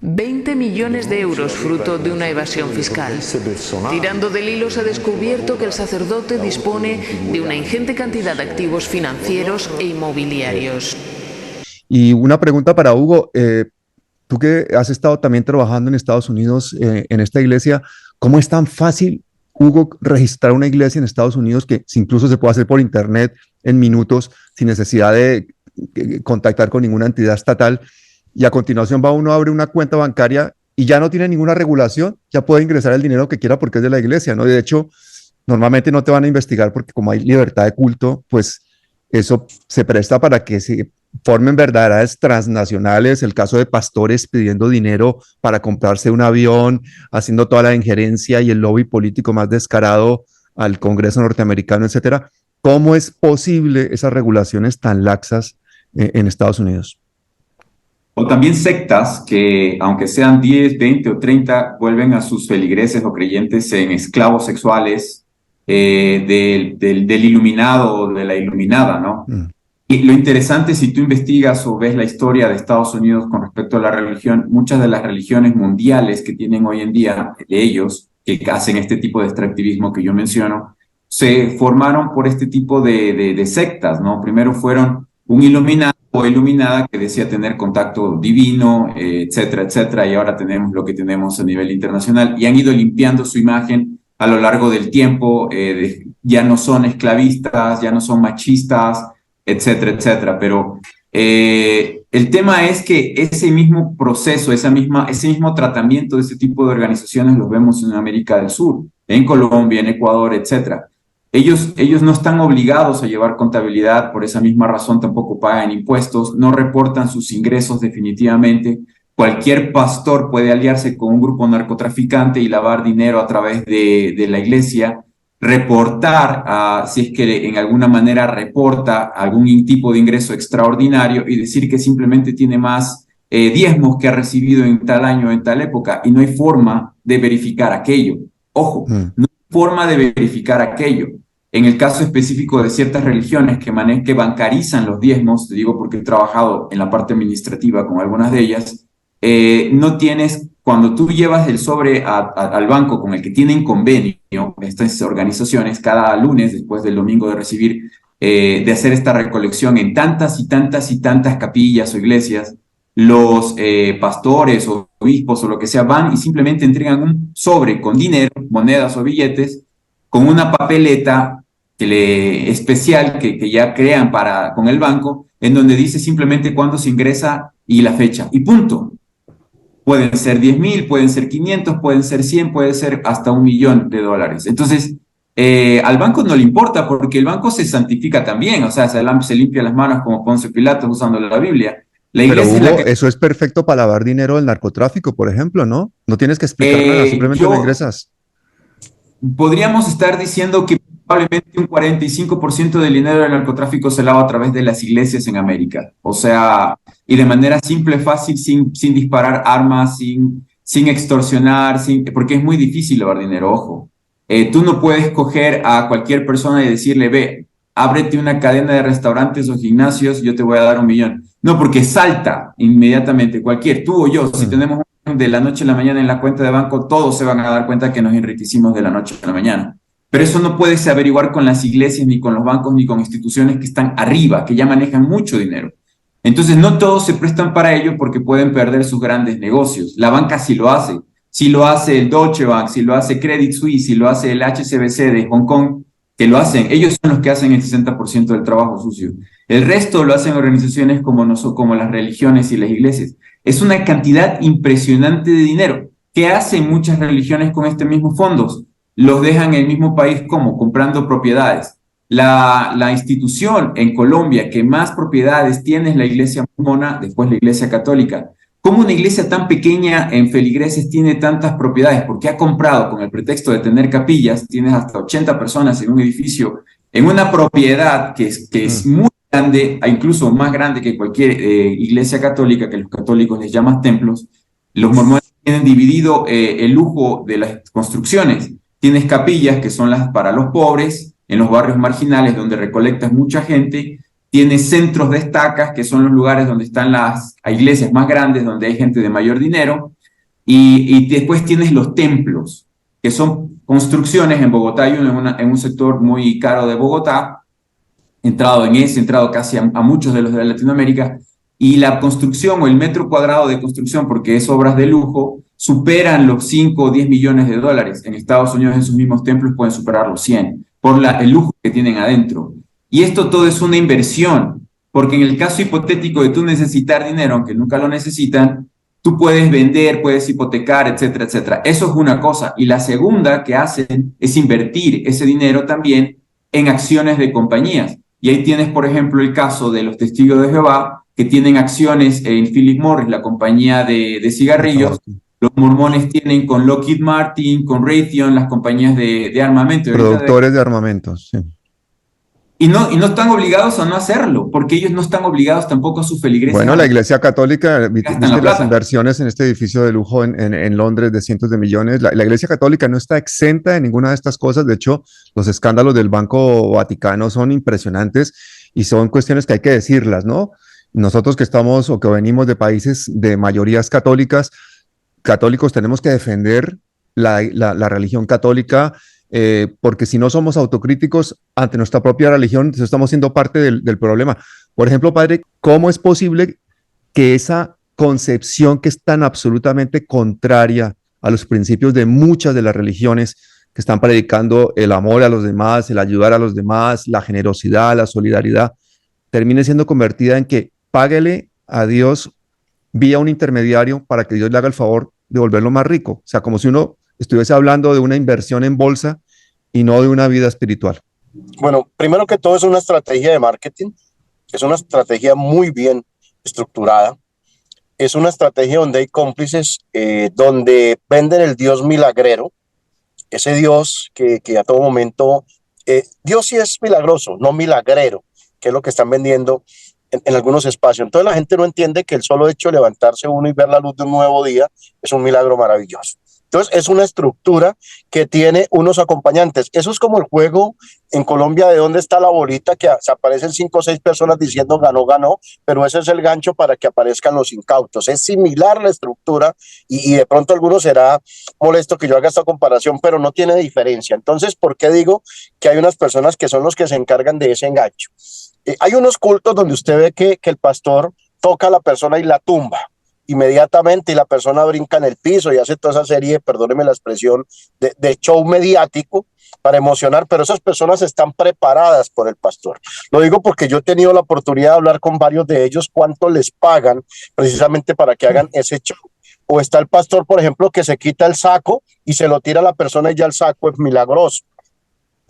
20 millones de euros fruto de una evasión fiscal. Tirando del hilo se ha descubierto que el sacerdote dispone de una ingente cantidad de activos financieros e inmobiliarios. Y una pregunta para Hugo. Tú que has estado también trabajando en Estados Unidos en esta iglesia, ¿cómo es tan fácil, Hugo, registrar una iglesia en Estados Unidos que incluso se puede hacer por internet en minutos sin necesidad de contactar con ninguna entidad estatal? Y a continuación uno abre una cuenta bancaria y ya no tiene ninguna regulación, ya puede ingresar el dinero que quiera porque es de la iglesia, ¿no? Y de hecho, normalmente no te van a investigar porque como hay libertad de culto, pues eso se presta para que se formen verdaderas transnacionales, el caso de pastores pidiendo dinero para comprarse un avión, haciendo toda la injerencia y el lobby político más descarado al Congreso norteamericano, etcétera. ¿Cómo es posible esas regulaciones tan laxas en Estados Unidos? O también sectas que, aunque sean 10, 20 o 30, vuelven a sus feligreses o creyentes en esclavos sexuales del iluminado o de la iluminada, ¿no? Y lo interesante, si tú investigas o ves la historia de Estados Unidos con respecto a la religión, muchas de las religiones mundiales que tienen hoy en día, de ellos, que hacen este tipo de extractivismo que yo menciono, se formaron por este tipo de sectas, ¿no? Primero fueron un iluminado o iluminada que decía tener contacto divino, etcétera, etcétera, y ahora tenemos lo que tenemos a nivel internacional, y han ido limpiando su imagen a lo largo del tiempo, ya no son esclavistas, ya no son machistas, etcétera, etcétera, pero el tema es que ese mismo proceso, ese mismo tratamiento de este tipo de organizaciones los vemos en América del Sur, en Colombia, en Ecuador, etcétera. Ellos no están obligados a llevar contabilidad, por esa misma razón tampoco pagan impuestos, no reportan sus ingresos definitivamente. Cualquier pastor puede aliarse con un grupo narcotraficante y lavar dinero a través de la iglesia, reportar, si es que en alguna manera reporta algún tipo de ingreso extraordinario y decir que simplemente tiene más diezmos que ha recibido en tal año o en tal época, y no hay forma de verificar aquello. Ojo, no hay forma de verificar aquello. En el caso específico de ciertas religiones que bancarizan los diezmos, te digo porque he trabajado en la parte administrativa con algunas de ellas, no tienes, cuando tú llevas el sobre al banco con el que tienen convenio, estas organizaciones, cada lunes, después del domingo de recibir, de hacer esta recolección en tantas y tantas y tantas capillas o iglesias, los pastores o obispos o lo que sea van y simplemente entregan un sobre con dinero, monedas o billetes, con una papeleta especial que ya crean con el banco, en donde dice simplemente cuándo se ingresa y la fecha, y punto. Pueden ser 10,000, pueden ser 500, pueden ser 100, puede ser hasta $1,000,000. Entonces, al banco no le importa porque el banco se santifica también, o sea, se limpia las manos como Poncio Pilatos usando la Biblia. La iglesia. Pero Hugo, eso es perfecto para lavar dinero del narcotráfico, por ejemplo, ¿no? No tienes que explicar nada, simplemente lo ingresas. Podríamos estar diciendo que probablemente un 45% del dinero del narcotráfico se lava a través de las iglesias en América. O sea, y de manera simple, fácil, sin disparar armas, sin extorsionar, porque es muy difícil lavar dinero, ojo. Tú no puedes coger a cualquier persona y decirle, ve, ábrete una cadena de restaurantes o gimnasios, yo te voy a dar $1,000,000. No, porque salta inmediatamente tú o yo, si tenemos de la noche a la mañana en la cuenta de banco, todos se van a dar cuenta que nos enriquecimos de la noche a la mañana. Pero eso no puedes averiguar con las iglesias, ni con los bancos, ni con instituciones que están arriba, que ya manejan mucho dinero. Entonces, no todos se prestan para ello porque pueden perder sus grandes negocios. La banca sí lo hace. Sí lo hace el Deutsche Bank, sí lo hace Credit Suisse, sí lo hace el HSBC de Hong Kong, que lo hacen. Ellos son los que hacen el 60% del trabajo sucio. El resto lo hacen organizaciones como las religiones y las iglesias. Es una cantidad impresionante de dinero. ¿Qué hacen muchas religiones con este mismo fondos? Los dejan en el mismo país como comprando propiedades. La institución en Colombia que más propiedades tiene es la iglesia mormona, después la iglesia católica. ¿Cómo una iglesia tan pequeña en feligreses tiene tantas propiedades? Porque ha comprado con el pretexto de tener capillas, tienes hasta 80 personas en un edificio, en una propiedad que es muy grande, incluso más grande que cualquier iglesia católica, que los católicos les llaman templos. Los mormones tienen dividido el lujo de las construcciones. Tienes capillas que son las para los pobres, en los barrios marginales donde recolectas mucha gente. Tienes centros de estacas, que son los lugares donde están las iglesias más grandes, donde hay gente de mayor dinero. Y después tienes los templos, que son construcciones. En Bogotá hay uno en un sector muy caro de Bogotá, entrado casi a muchos de los de Latinoamérica, y la construcción o el metro cuadrado de construcción, porque es obras de lujo, superan los 5 o 10 millones de dólares. En Estados Unidos en sus mismos templos pueden superar los 100 por el lujo que tienen adentro. Y esto todo es una inversión, porque en el caso hipotético de tú necesitar dinero, aunque nunca lo necesitan, tú puedes vender, puedes hipotecar, etcétera, etcétera. Eso es una cosa. Y la segunda que hacen es invertir ese dinero también en acciones de compañías. Y ahí tienes, por ejemplo, el caso de los Testigos de Jehová, que tienen acciones en Philip Morris, la compañía de cigarrillos. Los mormones tienen con Lockheed Martin, con Raytheon, las compañías de armamento. Productores de armamentos, sí. Y no están obligados a no hacerlo, porque ellos no están obligados tampoco a su feligresia. Bueno, la Iglesia Católica, viste las inversiones en este edificio de lujo en Londres de cientos de millones. La Iglesia Católica no está exenta de ninguna de estas cosas. De hecho, los escándalos del Banco Vaticano son impresionantes y son cuestiones que hay que decirlas, ¿no? Nosotros que estamos o que venimos de países de mayorías católicos tenemos que defender la religión católica, porque si no somos autocríticos ante nuestra propia religión, entonces estamos siendo parte del problema. Por ejemplo, padre, ¿cómo es posible que esa concepción que es tan absolutamente contraria a los principios de muchas de las religiones que están predicando el amor a los demás, el ayudar a los demás, la generosidad, la solidaridad, termine siendo convertida en que páguele a Dios vía un intermediario para que Dios le haga el favor de volverlo más rico? O sea, como si uno estuviese hablando de una inversión en bolsa y no de una vida espiritual. Bueno, primero que todo es una estrategia de marketing, es una estrategia muy bien estructurada, es una estrategia donde hay cómplices, donde venden el Dios milagrero, ese Dios que a todo momento, Dios sí es milagroso, no milagrero, que es lo que están vendiendo en algunos espacios. Entonces la gente no entiende que el solo hecho de levantarse uno y ver la luz de un nuevo día es un milagro maravilloso. Entonces es una estructura que tiene unos acompañantes. Eso es como el juego en Colombia de dónde está la bolita, que se aparecen 5 o 6 personas diciendo ganó, ganó, pero ese es el gancho para que aparezcan los incautos. Es similar la estructura y de pronto a algunos será molesto que yo haga esta comparación, pero no tiene diferencia. Entonces, ¿por qué digo que hay unas personas que son los que se encargan de ese engancho? Hay unos cultos donde usted ve que el pastor toca a la persona y la tumba inmediatamente y la persona brinca en el piso y hace toda esa serie, perdóneme la expresión, de show mediático para emocionar, pero esas personas están preparadas por el pastor. Lo digo porque yo he tenido la oportunidad de hablar con varios de ellos, cuánto les pagan precisamente para que hagan ese show. O está el pastor, por ejemplo, que se quita el saco y se lo tira a la persona y ya el saco es milagroso.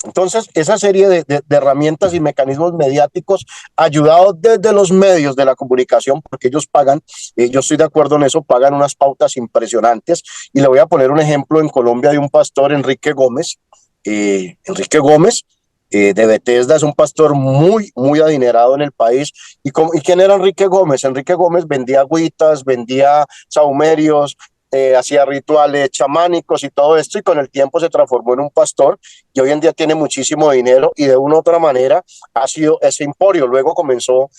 Entonces, esa serie de herramientas y mecanismos mediáticos ayudados desde los medios de la comunicación, porque ellos pagan, yo estoy de acuerdo en eso, pagan unas pautas impresionantes. Y le voy a poner un ejemplo en Colombia de un pastor, Enrique Gómez. De Bethesda, es un pastor muy, muy adinerado en el país. ¿Y quién era Enrique Gómez? Enrique Gómez vendía agüitas, vendía sahumerios, hacía rituales chamánicos y todo esto, y con el tiempo se transformó en un pastor y hoy en día tiene muchísimo dinero y de una u otra manera ha sido ese emporio. Luego comenzó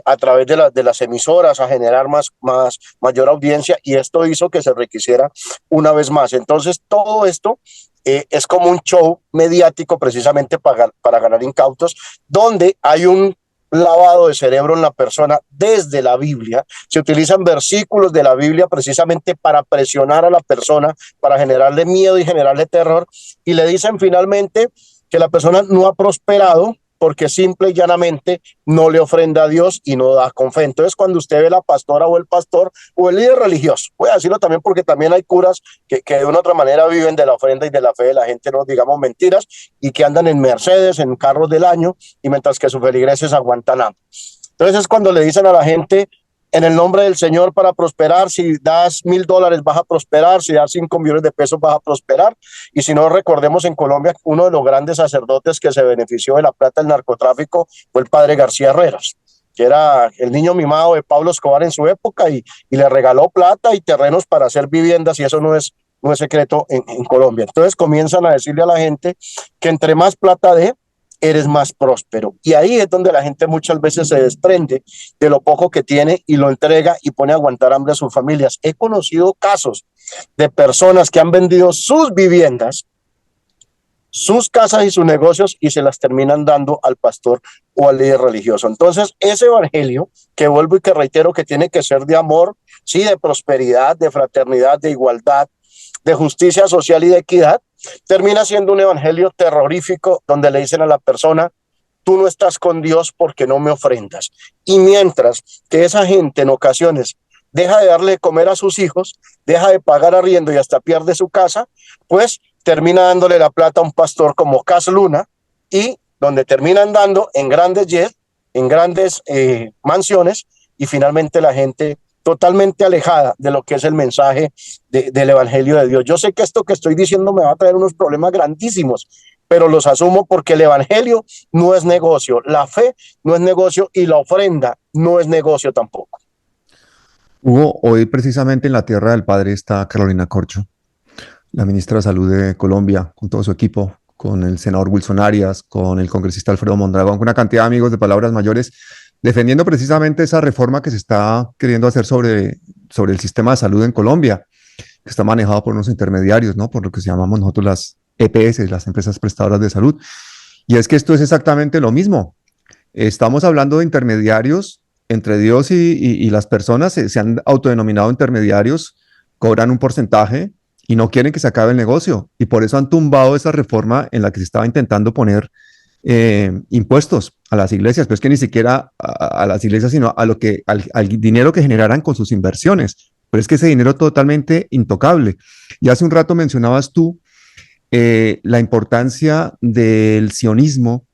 a través de las emisoras a generar mayor audiencia y esto hizo que se enriqueciera una vez más. Entonces todo esto es como un show mediático precisamente para ganar incautos, donde hay un lavado de cerebro en la persona desde la Biblia. Se utilizan versículos de la Biblia precisamente para presionar a la persona, para generarle miedo y generarle terror, y le dicen finalmente que la persona no ha prosperado porque simple y llanamente no le ofrenda a Dios y no da con fe. Entonces, cuando usted ve la pastora o el pastor o el líder religioso, voy a decirlo también porque también hay curas que de una u otra manera viven de la ofrenda y de la fe de la gente, no digamos mentiras, y que andan en Mercedes, en carros del año, y mientras que sus feligreses aguantan hambre. Entonces es cuando le dicen a la gente, en el nombre del Señor para prosperar, si das $1,000 vas a prosperar, si das 5 millones de pesos vas a prosperar. Y si no, recordemos en Colombia, uno de los grandes sacerdotes que se benefició de la plata del narcotráfico fue el padre García Herreras, que era el niño mimado de Pablo Escobar en su época, y le regaló plata y terrenos para hacer viviendas, y eso no es secreto en Colombia. Entonces comienzan a decirle a la gente que entre más plata dé, eres más próspero. Y ahí es donde la gente muchas veces se desprende de lo poco que tiene y lo entrega y pone a aguantar hambre a sus familias. He conocido casos de personas que han vendido sus viviendas, sus casas y sus negocios, y se las terminan dando al pastor o al líder religioso. Entonces, ese evangelio, que vuelvo y que reitero que tiene que ser de amor, sí, de prosperidad, de fraternidad, de igualdad, de justicia social y de equidad, termina siendo un evangelio terrorífico donde le dicen a la persona, tú no estás con Dios porque no me ofrendas. Y mientras que esa gente en ocasiones deja de darle de comer a sus hijos, deja de pagar arriendo y hasta pierde su casa, pues termina dándole la plata a un pastor como Cas Luna, y donde terminan dando en grandes jets, en grandes mansiones, y finalmente la gente totalmente alejada de lo que es el mensaje del evangelio de Dios. Yo sé que esto que estoy diciendo me va a traer unos problemas grandísimos, pero los asumo porque el evangelio no es negocio, la fe no es negocio y la ofrenda no es negocio tampoco. Hugo, hoy precisamente en la tierra del Padre está Carolina Corcho, la ministra de Salud de Colombia, con todo su equipo, con el senador Wilson Arias, con el congresista Alfredo Mondragón, con una cantidad de amigos de palabras mayores, defendiendo precisamente esa reforma que se está queriendo hacer sobre el sistema de salud en Colombia, que está manejado por unos intermediarios, ¿no? Por lo que llamamos nosotros las EPS, las empresas prestadoras de salud. Y es que esto es exactamente lo mismo. Estamos hablando de intermediarios entre Dios y las personas, se han autodenominado intermediarios, cobran un porcentaje y no quieren que se acabe el negocio. Y por eso han tumbado esa reforma en la que se estaba intentando poner impuestos a las iglesias, pero es que ni siquiera a las iglesias, sino al dinero que generaran con sus inversiones. Pero es que ese dinero es totalmente intocable. Y hace un rato mencionabas tú la importancia del sionismo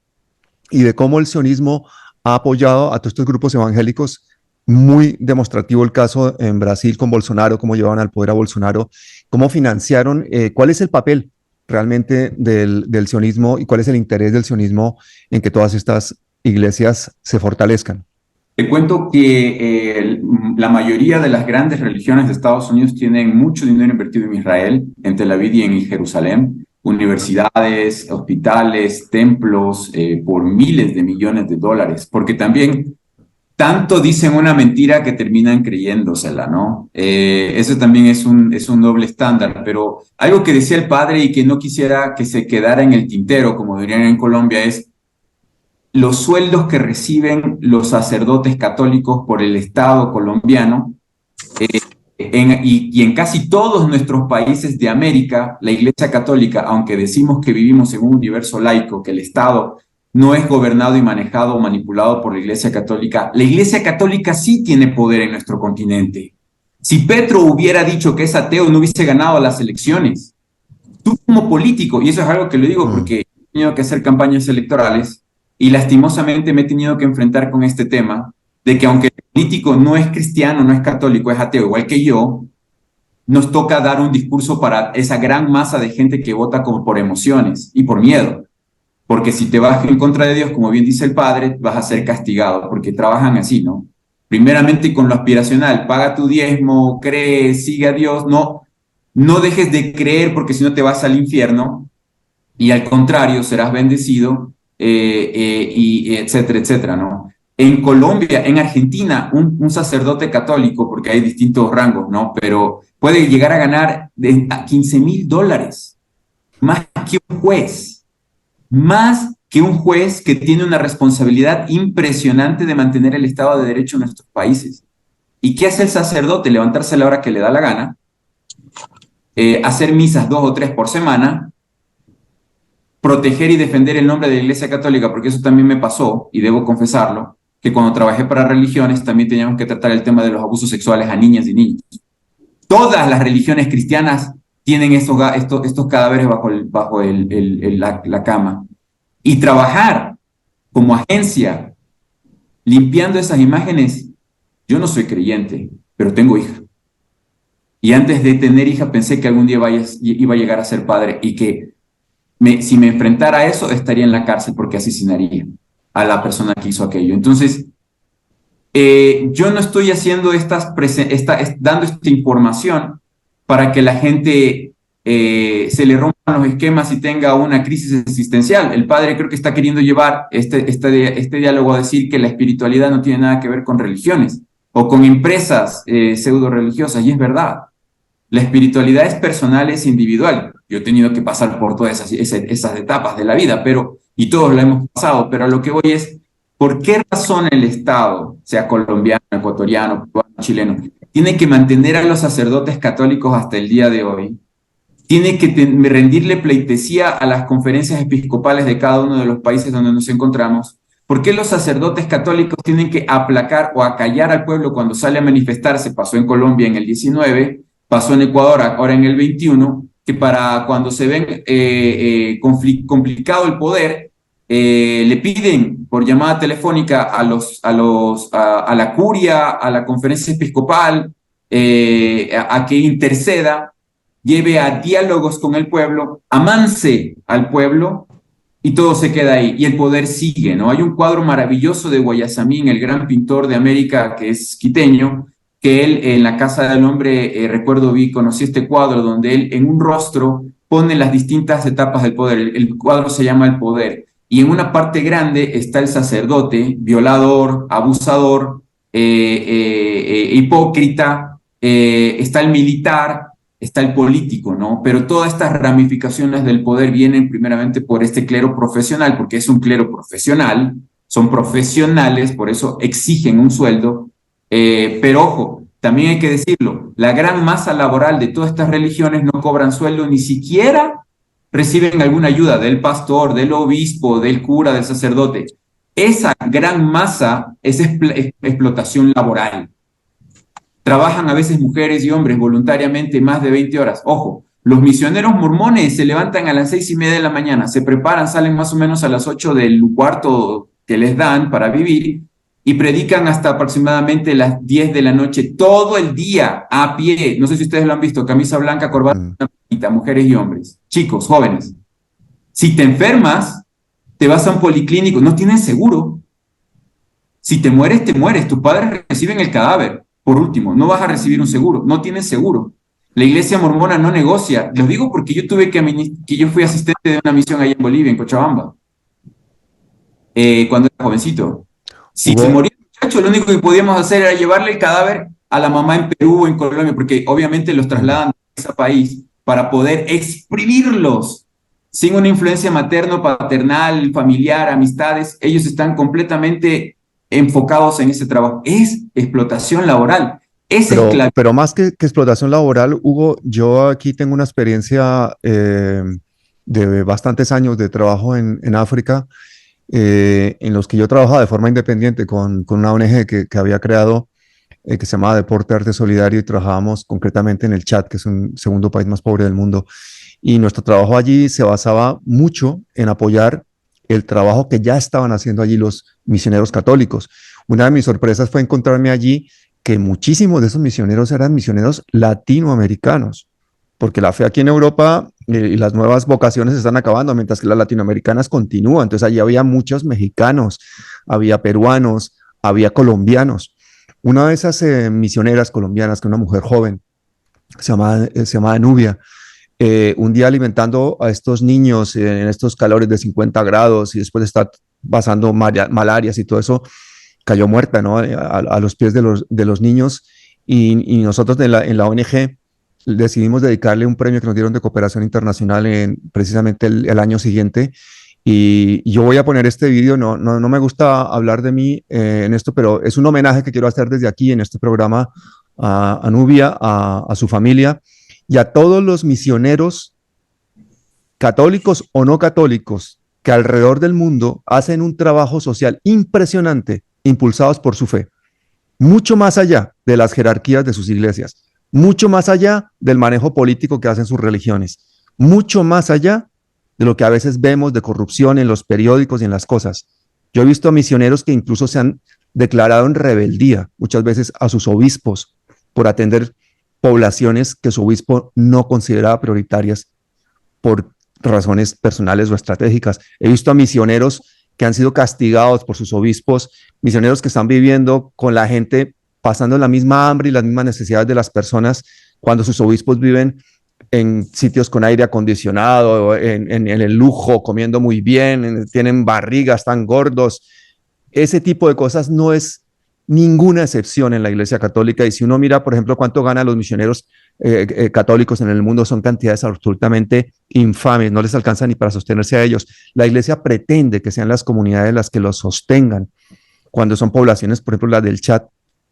y de cómo el sionismo ha apoyado a todos estos grupos evangélicos. Muy demostrativo el caso en Brasil con Bolsonaro, cómo llevaban al poder a Bolsonaro, cómo financiaron, cuál es el papel realmente del sionismo y cuál es el interés del sionismo en que todas estas iglesias se fortalezcan. Te cuento que la mayoría de las grandes religiones de Estados Unidos tienen mucho dinero invertido en Israel, en Tel Aviv y en Jerusalén, universidades, hospitales, templos, por miles de millones de dólares, porque también tanto dicen una mentira que terminan creyéndosela, ¿no? Eso también es un doble estándar, pero algo que decía el padre y que no quisiera que se quedara en el tintero, como dirían en Colombia, es los sueldos que reciben los sacerdotes católicos por el Estado colombiano, y en casi todos nuestros países de América, la Iglesia Católica, aunque decimos que vivimos en un universo laico, que el Estado no es gobernado y manejado o manipulado por la Iglesia Católica, la Iglesia Católica sí tiene poder en nuestro continente. Si Petro hubiera dicho que es ateo, no hubiese ganado las elecciones. Tú como político, y eso es algo que lo digo porque he tenido que hacer campañas electorales y lastimosamente me he tenido que enfrentar con este tema de que aunque el político no es cristiano, no es católico, es ateo, igual que yo, nos toca dar un discurso para esa gran masa de gente que vota como por emociones y por miedo. Porque si te vas en contra de Dios, como bien dice el padre, vas a ser castigado, porque trabajan así, ¿no? Primeramente con lo aspiracional, paga tu diezmo, cree, sigue a Dios, no dejes de creer porque si no te vas al infierno, y al contrario, serás bendecido, y etcétera, etcétera, ¿no? En Colombia, en Argentina, un sacerdote católico, porque hay distintos rangos, ¿no? Pero puede llegar a ganar a $15,000, más que un juez. Más que un juez que tiene una responsabilidad impresionante de mantener el Estado de Derecho en nuestros países. ¿Y qué hace el sacerdote? Levantarse a la hora que le da la gana, hacer misas 2 o 3 por semana, proteger y defender el nombre de la Iglesia Católica, porque eso también me pasó, y debo confesarlo, que cuando trabajé para religiones también teníamos que tratar el tema de los abusos sexuales a niñas y niños. Todas las religiones cristianas tienen estos cadáveres bajo la cama. Y trabajar como agencia limpiando esas imágenes, yo no soy creyente, pero tengo hija. Y antes de tener hija pensé que algún día iba a llegar a ser padre y que si me enfrentara a eso estaría en la cárcel porque asesinaría a la persona que hizo aquello. Entonces, yo no estoy haciendo dando esta información para que la gente se le rompan los esquemas y tenga una crisis existencial. El padre creo que está queriendo llevar este diálogo a decir que la espiritualidad no tiene nada que ver con religiones o con empresas pseudo religiosas, y es verdad. La espiritualidad es personal, es individual. Yo he tenido que pasar por todas esas etapas de la vida, y todos la hemos pasado, pero a lo que voy es, ¿por qué razón el Estado, sea colombiano, ecuatoriano, cubano, chileno, tiene que mantener a los sacerdotes católicos hasta el día de hoy? Tiene que rendirle pleitesía a las conferencias episcopales de cada uno de los países donde nos encontramos. ¿Por qué los sacerdotes católicos tienen que aplacar o acallar al pueblo cuando sale a manifestarse? Pasó en Colombia en el 19, pasó en Ecuador ahora en el 21, que para cuando se ven complicado el poder, le piden por llamada telefónica a la curia, a la conferencia episcopal, a que interceda, lleve a diálogos con el pueblo, amance al pueblo, y todo se queda ahí, y el poder sigue, ¿no? Hay un cuadro maravilloso de Guayasamín, el gran pintor de América que es quiteño, que él en la Casa del Hombre, conocí este cuadro donde él en un rostro pone las distintas etapas del poder. El cuadro se llama El Poder, y en una parte grande está el sacerdote, violador, abusador, hipócrita, está el militar, está el político, ¿no? Pero todas estas ramificaciones del poder vienen primeramente por este clero profesional, porque es un clero profesional, son profesionales, por eso exigen un sueldo, pero ojo, también hay que decirlo, la gran masa laboral de todas estas religiones no cobran sueldo, ni siquiera reciben alguna ayuda del pastor, del obispo, del cura, del sacerdote. Esa gran masa es explotación laboral. Trabajan a veces mujeres y hombres voluntariamente más de 20 horas. Ojo, los misioneros mormones se levantan a las 6:30 de la mañana, se preparan, salen más o menos a las 8 del cuarto que les dan para vivir y predican hasta aproximadamente las 10 de la noche, todo el día, a pie. No sé si ustedes lo han visto, camisa blanca, corbata, mujeres y hombres, chicos, jóvenes. Si te enfermas, te vas a un policlínico, no tienen seguro. Si te mueres, tus padres reciben el cadáver. Por último, no vas a recibir un seguro, no tienes seguro. La iglesia mormona no negocia. Lo digo porque yo yo fui asistente de una misión allá en Bolivia, en Cochabamba, cuando era jovencito. Si se moría el muchacho, lo único que podíamos hacer era llevarle el cadáver a la mamá en Perú o en Colombia, porque obviamente los trasladan a ese país para poder exprimirlos sin una influencia materno, paternal, familiar, amistades. Ellos están completamente enfocados en ese trabajo. Es explotación laboral, es esclavitud. Pero más que explotación laboral, Hugo, yo aquí tengo una experiencia de bastantes años de trabajo en África, en los que yo trabajaba de forma independiente con una ONG que había creado, que se llamaba Deporte Arte Solidario, y trabajábamos concretamente en el Chad, que es un segundo país más pobre del mundo. Y nuestro trabajo allí se basaba mucho en apoyar el trabajo que ya estaban haciendo allí los misioneros católicos. Una de mis sorpresas fue encontrarme allí que muchísimos de esos misioneros eran misioneros latinoamericanos, porque la fe aquí en Europa y las nuevas vocaciones se están acabando, mientras que las latinoamericanas continúan. Entonces allí había muchos mexicanos, había peruanos, había colombianos. Una de esas misioneras colombianas, que es una mujer joven, se llama Nubia, un día alimentando a estos niños en estos calores de 50 grados y después de estar pasando malarias y todo eso, cayó muerta, ¿no? A los pies de los niños, y nosotros en la ONG decidimos dedicarle un premio que nos dieron de cooperación internacional precisamente el año siguiente. Y yo voy a poner este video, no me gusta hablar de mí en esto, pero es un homenaje que quiero hacer desde aquí en este programa a Nubia, a su familia y a todos los misioneros católicos o no católicos, que alrededor del mundo hacen un trabajo social impresionante, impulsados por su fe, mucho más allá de las jerarquías de sus iglesias, mucho más allá del manejo político que hacen sus religiones, mucho más allá de lo que a veces vemos de corrupción en los periódicos y en las cosas. Yo he visto a misioneros que incluso se han declarado en rebeldía, muchas veces a sus obispos, por atender poblaciones que su obispo no consideraba prioritarias por razones personales o estratégicas. He visto a misioneros que han sido castigados por sus obispos, misioneros que están viviendo con la gente, pasando la misma hambre y las mismas necesidades de las personas, cuando sus obispos viven en sitios con aire acondicionado, en el lujo, comiendo muy bien, tienen barrigas, están gordos. Ese tipo de cosas no es ninguna excepción en la Iglesia Católica. Y si uno mira, por ejemplo, cuánto ganan los misioneros católicos en el mundo, son cantidades absolutamente infames, no les alcanza ni para sostenerse a ellos. La Iglesia pretende que sean las comunidades las que los sostengan, cuando son poblaciones, por ejemplo, las del Chad,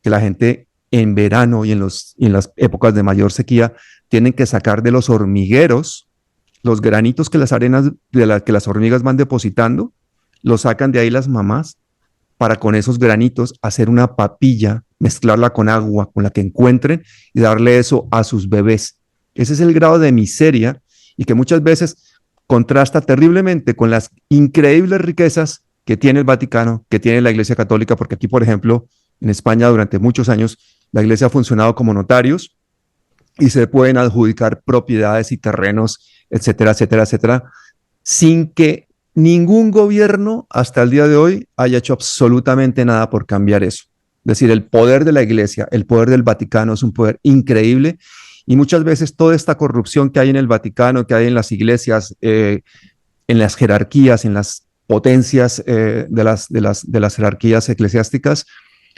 que la gente en verano y en las épocas de mayor sequía tienen que sacar de los hormigueros los granitos que las arenas que las hormigas van depositando, los sacan de ahí las mamás para con esos granitos hacer una papilla, mezclarla con agua, con la que encuentren y darle eso a sus bebés. Ese es el grado de miseria y que muchas veces contrasta terriblemente con las increíbles riquezas que tiene el Vaticano, que tiene la Iglesia Católica, porque aquí, por ejemplo, en España durante muchos años la Iglesia ha funcionado como notarios y se pueden adjudicar propiedades y terrenos, etcétera, etcétera, etcétera, sin que ningún gobierno hasta el día de hoy haya hecho absolutamente nada por cambiar eso. Es decir, el poder de la Iglesia, el poder del Vaticano es un poder increíble y muchas veces toda esta corrupción que hay en el Vaticano, que hay en las iglesias, en las jerarquías, en las potencias de las jerarquías eclesiásticas,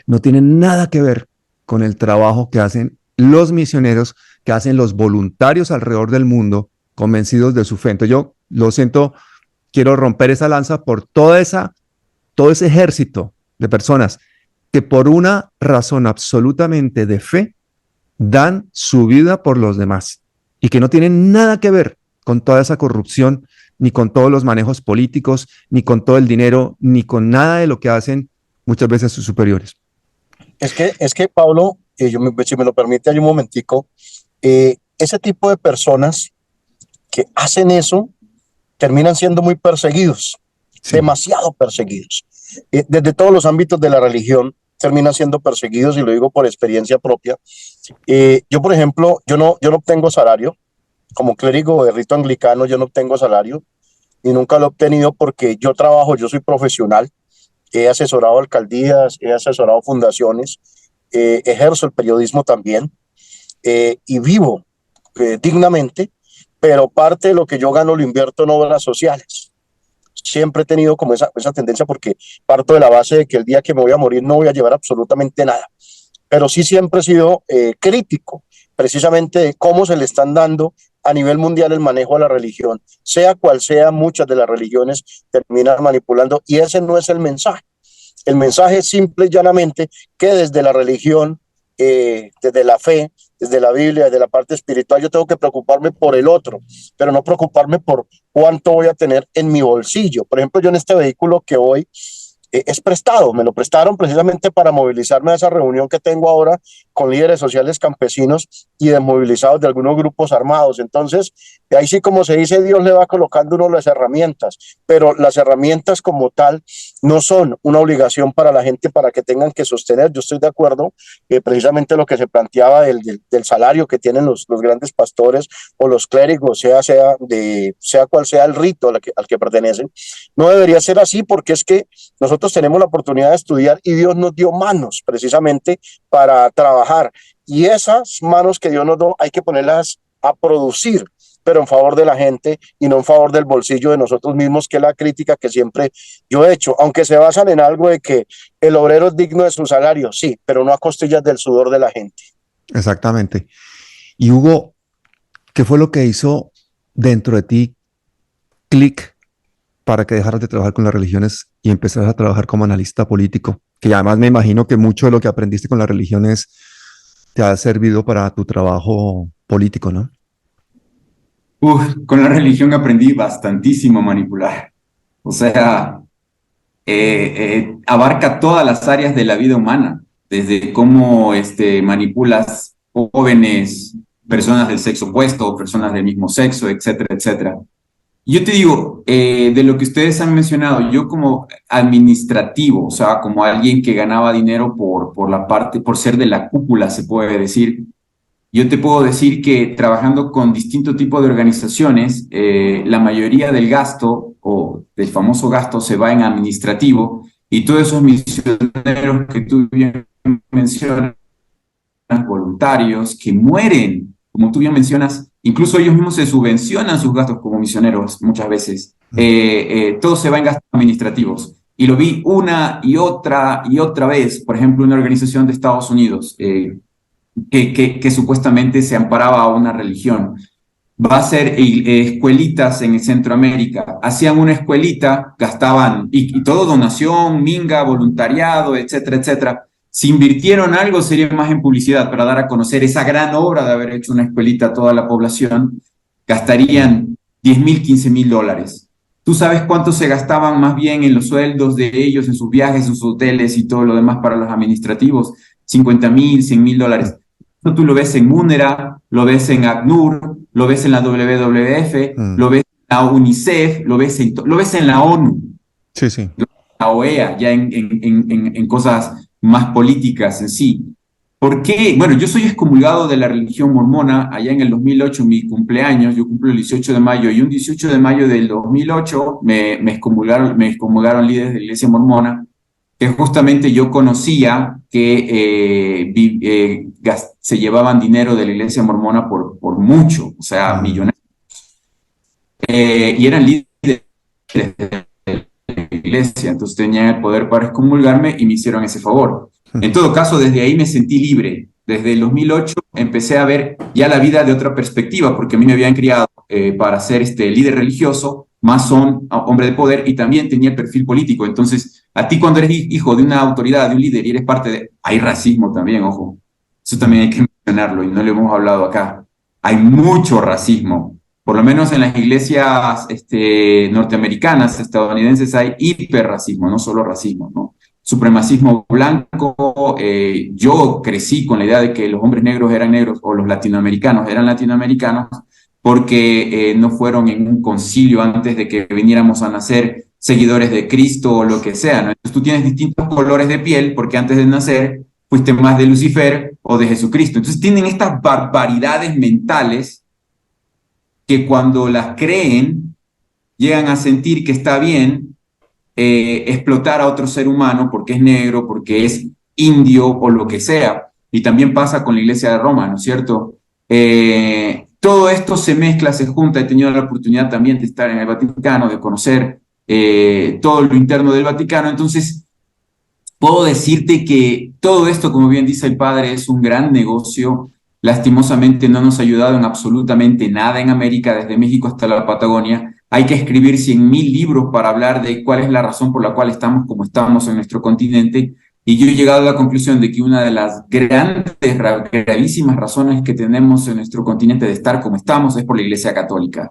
no tiene nada que ver con el trabajo que hacen los misioneros, que hacen los voluntarios alrededor del mundo, convencidos de su fe. Entonces yo lo siento, quiero romper esa lanza por todo ese ejército de personas que por una razón absolutamente de fe dan su vida por los demás y que no tienen nada que ver con toda esa corrupción, ni con todos los manejos políticos, ni con todo el dinero, ni con nada de lo que hacen muchas veces sus superiores. Es que Pablo, si me lo permite, hay un momentico, ese tipo de personas que hacen eso terminan siendo muy perseguidos, sí, demasiado perseguidos. Desde todos los ámbitos de la religión terminan siendo perseguidos, y lo digo por experiencia propia. Yo, por ejemplo, yo no obtengo salario. Como clérigo de rito anglicano, yo no obtengo salario y nunca lo he obtenido porque yo trabajo, yo soy profesional. He asesorado alcaldías, he asesorado fundaciones, ejerzo el periodismo también y vivo dignamente, pero parte de lo que yo gano lo invierto en obras sociales. Siempre he tenido como esa tendencia porque parto de la base de que el día que me voy a morir no voy a llevar absolutamente nada. Pero sí siempre he sido crítico precisamente de cómo se le están dando a nivel mundial el manejo de la religión. Sea cual sea, muchas de las religiones terminan manipulando y ese no es el mensaje. El mensaje es simple y llanamente que desde la religión, desde la fe, desde la Biblia, desde la parte espiritual, yo tengo que preocuparme por el otro, pero no preocuparme por cuánto voy a tener en mi bolsillo. Por ejemplo, yo en este vehículo que hoy es prestado, me lo prestaron precisamente para movilizarme a esa reunión que tengo ahora con líderes sociales campesinos y desmovilizados de algunos grupos armados. Entonces, ahí sí, como se dice, Dios le va colocando uno las herramientas, pero las herramientas como tal no son una obligación para la gente para que tengan que sostener. Yo estoy de acuerdo, precisamente lo que se planteaba del salario que tienen los grandes pastores o los clérigos, sea cual sea el rito al que pertenecen. No debería ser así porque es que nosotros tenemos la oportunidad de estudiar y Dios nos dio manos precisamente para trabajar. Y esas manos que Dios nos dio hay que ponerlas a producir, pero en favor de la gente y no en favor del bolsillo de nosotros mismos, que es la crítica que siempre yo he hecho, aunque se basan en algo de que el obrero es digno de su salario, sí, pero no a costillas del sudor de la gente. Exactamente. Y Hugo, ¿qué fue lo que hizo dentro de ti clic para que dejaras de trabajar con las religiones y empezaras a trabajar como analista político? Que además me imagino que mucho de lo que aprendiste con las religiones te ha servido para tu trabajo político, ¿no? Con la religión aprendí bastantísimo a manipular. O sea, abarca todas las áreas de la vida humana, desde cómo manipulas jóvenes, personas del sexo opuesto, personas del mismo sexo, etcétera, etcétera. Yo te digo, de lo que ustedes han mencionado, yo como administrativo, o sea, como alguien que ganaba dinero por ser de la cúpula, se puede decir, yo te puedo decir que trabajando con distintos tipos de organizaciones, la mayoría del gasto o del famoso gasto se va en administrativo y todos esos misioneros que tú bien mencionas, voluntarios que mueren, como tú bien mencionas, incluso ellos mismos se subvencionan sus gastos como misioneros muchas veces. Todo se va en gastos administrativos. Y lo vi una y otra vez, por ejemplo, una organización de Estados Unidos que supuestamente se amparaba a una religión. Va a ser escuelitas en Centroamérica. Hacían una escuelita, gastaban, y todo donación, minga, voluntariado, etcétera, etcétera. Si invirtieron algo, sería más en publicidad para dar a conocer esa gran obra de haber hecho una escuelita a toda la población. Gastarían $10,000, $15,000. ¿Tú sabes cuánto se gastaban más bien en los sueldos de ellos, en sus viajes, en sus hoteles y todo lo demás para los administrativos? $50,000, $100,000. Tú lo ves en UNRWA, lo ves en ACNUR, lo ves en la WWF, lo ves en la UNICEF, lo ves en la ONU, Sí, sí. la OEA, ya en cosas más políticas en sí. ¿Por qué? Bueno, yo soy excomulgado de la religión mormona allá en el 2008, mi cumpleaños, yo cumplo el 18 de mayo, y un 18 de mayo del 2008 me excomulgaron líderes de la iglesia mormona, que justamente yo conocía que se llevaban dinero de la iglesia mormona por mucho, o sea, millonarios. Y eran líderes de la iglesia, entonces tenían el poder para excomulgarme y me hicieron ese favor. En todo caso, desde ahí me sentí libre. Desde el 2008 empecé a ver ya la vida de otra perspectiva, porque a mí me habían criado para ser líder religioso, hombre de poder, y también tenía el perfil político. Entonces, a ti cuando eres hijo de una autoridad, de un líder, y eres parte de... Hay racismo también, ojo. Eso también hay que mencionarlo, y no lo hemos hablado acá. Hay mucho racismo. Por lo menos en las iglesias norteamericanas, estadounidenses, hay hiperracismo, no solo racismo, ¿no? Supremacismo blanco. Yo crecí con la idea de que los hombres negros eran negros o los latinoamericanos eran latinoamericanos porque no fueron en un concilio antes de que viniéramos a nacer seguidores de Cristo o lo que sea, ¿no? Entonces tú tienes distintos colores de piel porque antes de nacer fuiste más de Lucifer o de Jesucristo. Entonces tienen estas barbaridades mentales que cuando las creen llegan a sentir que está bien explotar a otro ser humano porque es negro, porque es indio o lo que sea. Y también pasa con la Iglesia de Roma, ¿no es cierto? Todo esto se mezcla, se junta. He tenido la oportunidad también de estar en el Vaticano, de conocer todo lo interno del Vaticano. Entonces, puedo decirte que todo esto, como bien dice el padre, es un gran negocio. Lastimosamente no nos ha ayudado en absolutamente nada en América, desde México hasta la Patagonia. Hay que escribir 100,000 libros para hablar de cuál es la razón por la cual estamos como estamos en nuestro continente. Y yo he llegado a la conclusión de que una de las gravísimas razones que tenemos en nuestro continente de estar como estamos es por la Iglesia Católica.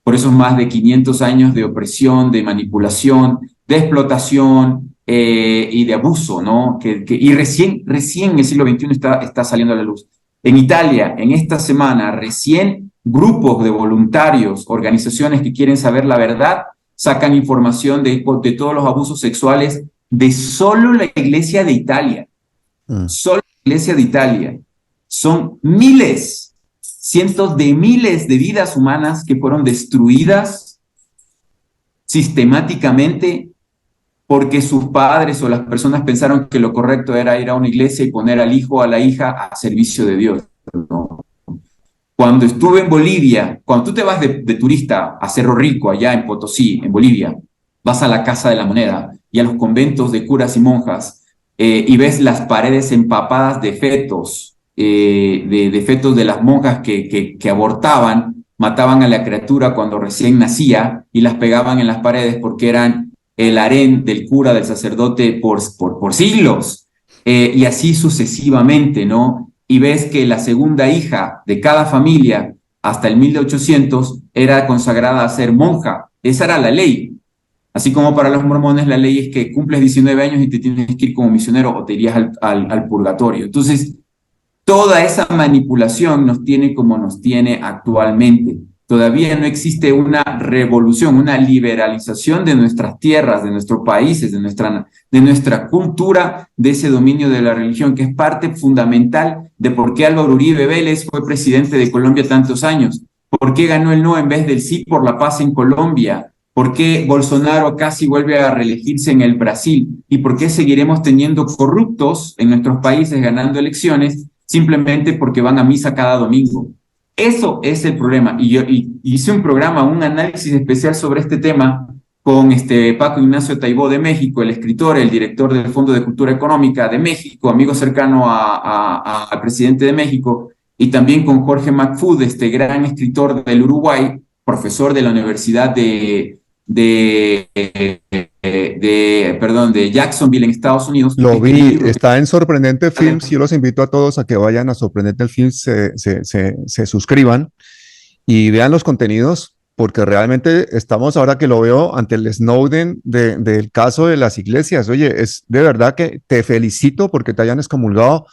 Por esos más de 500 años de opresión, de manipulación, de explotación y de abuso, ¿no? Y recién en el siglo XXI está saliendo a la luz. En Italia, en esta semana, recién grupos de voluntarios, organizaciones que quieren saber la verdad, sacan información de todos los abusos sexuales de solo la Iglesia de Italia. Solo la Iglesia de Italia. Son miles, cientos de miles de vidas humanas que fueron destruidas sistemáticamente porque sus padres o las personas pensaron que lo correcto era ir a una iglesia y poner al hijo o a la hija a servicio de Dios, ¿no? Cuando estuve en Bolivia, cuando tú te vas de turista a Cerro Rico, allá en Potosí, en Bolivia, vas a la Casa de la Moneda y a los conventos de curas y monjas y ves las paredes empapadas de fetos, de fetos de las monjas que abortaban, mataban a la criatura cuando recién nacía y las pegaban en las paredes porque eran el harén del cura, del sacerdote por siglos, y así sucesivamente, ¿no? Y ves que la segunda hija de cada familia hasta el 1800 era consagrada a ser monja. Esa era la ley. Así como para los mormones la ley es que cumples 19 años y te tienes que ir como misionero o te irías al purgatorio. Entonces, toda esa manipulación nos tiene como nos tiene actualmente. Todavía no existe una revolución, una liberalización de nuestras tierras, de nuestros países, de nuestra cultura, de ese dominio de la religión, que es parte fundamental de por qué Álvaro Uribe Vélez fue presidente de Colombia tantos años, por qué ganó el no en vez del sí por la paz en Colombia, por qué Bolsonaro casi vuelve a reelegirse en el Brasil y por qué seguiremos teniendo corruptos en nuestros países ganando elecciones simplemente porque van a misa cada domingo. Eso es el problema. Y yo hice un programa, un análisis especial sobre este tema con Paco Ignacio Taibó de México, el escritor, el director del Fondo de Cultura Económica de México, amigo cercano al presidente de México, y también con Jorge McFood, gran escritor del Uruguay, profesor de la Universidad de Jacksonville en Estados Unidos. Lo vi, está en Sorprendente Films. Yo los invito a todos a que vayan a Sorprendente Films, se suscriban y vean los contenidos, porque realmente estamos, ahora que lo veo, ante el Snowden del caso de las iglesias. Oye, es de verdad que te felicito porque te hayan excomulgado.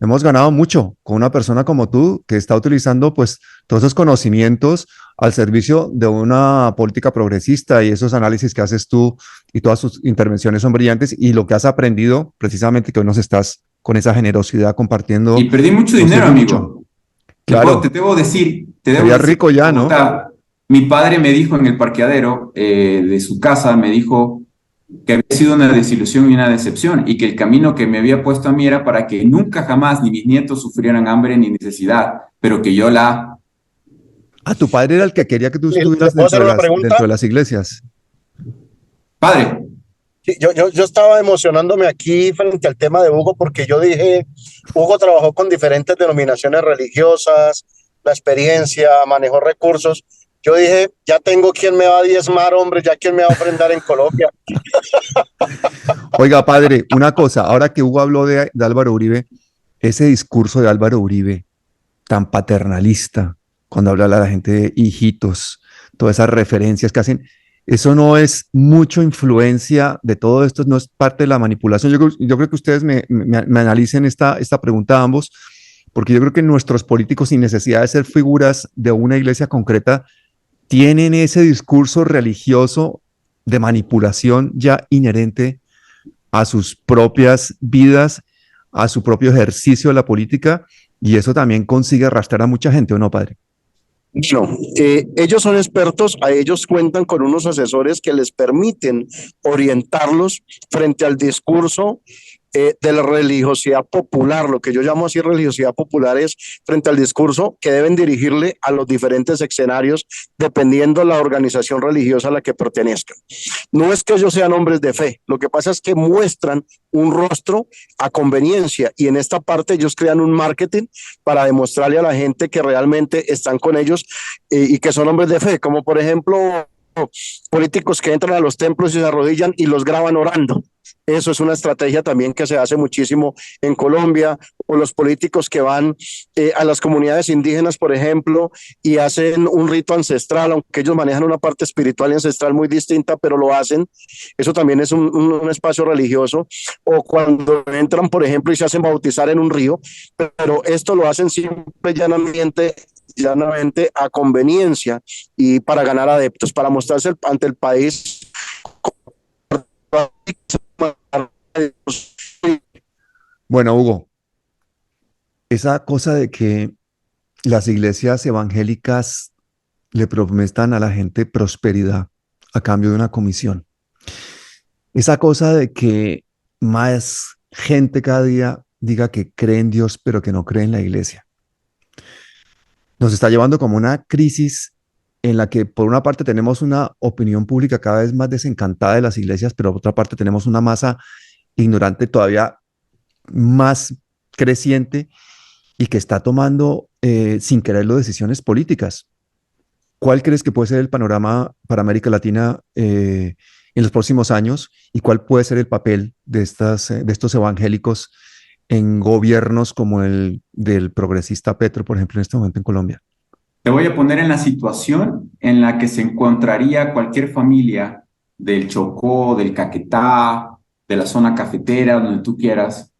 Hemos ganado mucho con una persona como tú que está utilizando pues todos esos conocimientos al servicio de una política progresista, y esos análisis que haces tú y todas sus intervenciones son brillantes, y lo que has aprendido precisamente, que hoy nos estás con esa generosidad compartiendo. Y perdí mucho dinero, amigo. Claro. Te debo decir. Rico ya, ¿no? Mi padre me dijo en el parqueadero de su casa, me dijo que había sido una desilusión y una decepción, y que el camino que me había puesto a mí era para que nunca jamás ni mis nietos sufrieran hambre ni necesidad, pero que yo la... Ah, tu padre era el que quería que tú estuvieras dentro de las iglesias. Padre. Sí, yo estaba emocionándome aquí frente al tema de Hugo, porque yo dije, Hugo trabajó con diferentes denominaciones religiosas, la experiencia, manejó recursos. Yo dije, ya tengo quien me va a diezmar, hombre, ya quien me va a ofrendar en Colombia. Oiga, padre, una cosa, ahora que Hugo habló de Álvaro Uribe, ese discurso de Álvaro Uribe, tan paternalista, cuando habla a la gente de hijitos, todas esas referencias que hacen, eso no es mucho influencia de todo esto, no es parte de la manipulación. Yo creo que ustedes me analicen esta pregunta a ambos, porque yo creo que nuestros políticos, sin necesidad de ser figuras de una iglesia concreta, tienen ese discurso religioso de manipulación ya inherente a sus propias vidas, a su propio ejercicio de la política, y eso también consigue arrastrar a mucha gente, ¿o no, padre? No, ellos son expertos, a ellos cuentan con unos asesores que les permiten orientarlos frente al discurso de la religiosidad popular. Lo que yo llamo así religiosidad popular es frente al discurso que deben dirigirle a los diferentes escenarios dependiendo de la organización religiosa a la que pertenezcan. No es que ellos sean hombres de fe, lo que pasa es que muestran un rostro a conveniencia, y en esta parte ellos crean un marketing para demostrarle a la gente que realmente están con ellos y que son hombres de fe, como por ejemplo políticos que entran a los templos y se arrodillan y los graban orando. Eso es una estrategia también que se hace muchísimo en Colombia, o los políticos que van a las comunidades indígenas, por ejemplo, y hacen un rito ancestral, aunque ellos manejan una parte espiritual y ancestral muy distinta, pero lo hacen. Eso también es un espacio religioso. O cuando entran, por ejemplo, y se hacen bautizar en un río, pero esto lo hacen simple y llanamente a conveniencia y para ganar adeptos, para mostrarse ante el país. Bueno, Hugo, esa cosa de que las iglesias evangélicas le prometan a la gente prosperidad a cambio de una comisión, esa cosa de que más gente cada día diga que cree en Dios pero que no cree en la iglesia, nos está llevando como una crisis en la que por una parte tenemos una opinión pública cada vez más desencantada de las iglesias, pero por otra parte tenemos una masa ignorante todavía más creciente y que está tomando sin quererlo decisiones políticas. ¿Cuál crees que puede ser el panorama para América Latina en los próximos años, y cuál puede ser el papel de estos evangélicos en gobiernos como el del progresista Petro, por ejemplo, en este momento en Colombia? Te voy a poner en la situación en la que se encontraría cualquier familia del Chocó, del Caquetá, de la zona cafetera, donde tú quieras.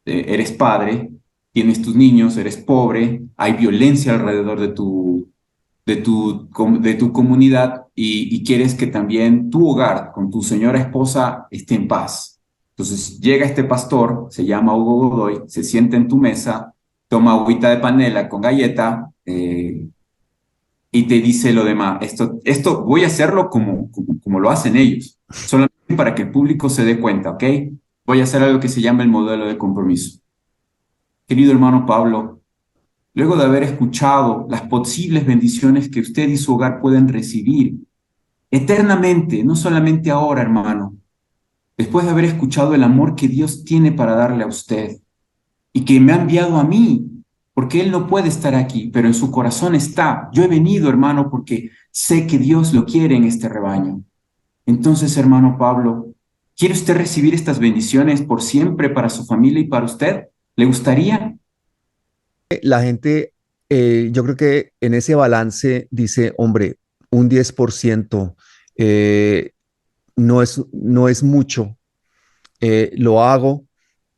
Eres padre, tienes tus niños, eres pobre, hay violencia alrededor de tu comunidad y quieres que también tu hogar con tu señora esposa esté en paz. Entonces llega este pastor, se llama Hugo Godoy, se sienta en tu mesa, toma agüita de panela con galleta, y te dice lo demás. Esto voy a hacerlo como lo hacen ellos, solamente para que el público se dé cuenta, ¿ok? Voy a hacer algo que se llama el modelo de compromiso. Querido hermano Pablo, luego de haber escuchado las posibles bendiciones que usted y su hogar pueden recibir eternamente, no solamente ahora, hermano, después de haber escuchado el amor que Dios tiene para darle a usted y que me ha enviado a mí, porque Él no puede estar aquí, pero en su corazón está. Yo he venido, hermano, porque sé que Dios lo quiere en este rebaño. Entonces, hermano Pablo, ¿quiere usted recibir estas bendiciones por siempre para su familia y para usted? ¿Le gustaría? La gente, yo creo que en ese balance dice, hombre, un 10% no es mucho, lo hago,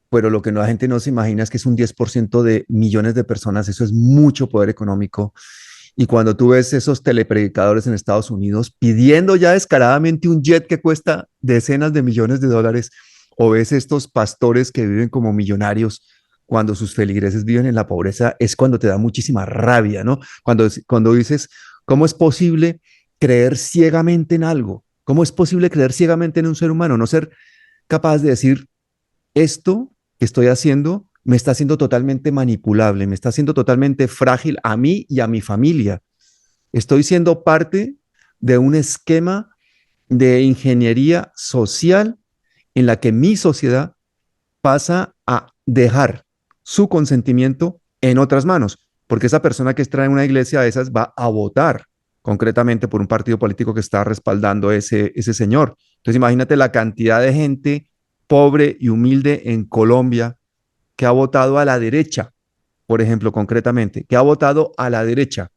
pero lo que la gente no se imagina es que es un 10% de millones de personas, eso es mucho poder económico. Y cuando tú ves esos telepredicadores en Estados Unidos pidiendo ya descaradamente un jet que cuesta decenas de millones de dólares, o ves estos pastores que viven como millonarios cuando sus feligreses viven en la pobreza, es cuando te da muchísima rabia, ¿no? Cuando dices, ¿cómo es posible creer ciegamente en algo? ¿Cómo es posible creer ciegamente en un ser humano? No ser capaz de decir, esto que estoy haciendo me está haciendo totalmente manipulable, me está haciendo totalmente frágil a mí y a mi familia. Estoy siendo parte de un esquema de ingeniería social en la que mi sociedad pasa a dejar su consentimiento en otras manos, porque esa persona que está en una iglesia de esas va a votar concretamente por un partido político que está respaldando ese señor. Entonces imagínate la cantidad de gente pobre y humilde en Colombia que ha votado a la derecha, por ejemplo, concretamente, que ha votado a la derecha,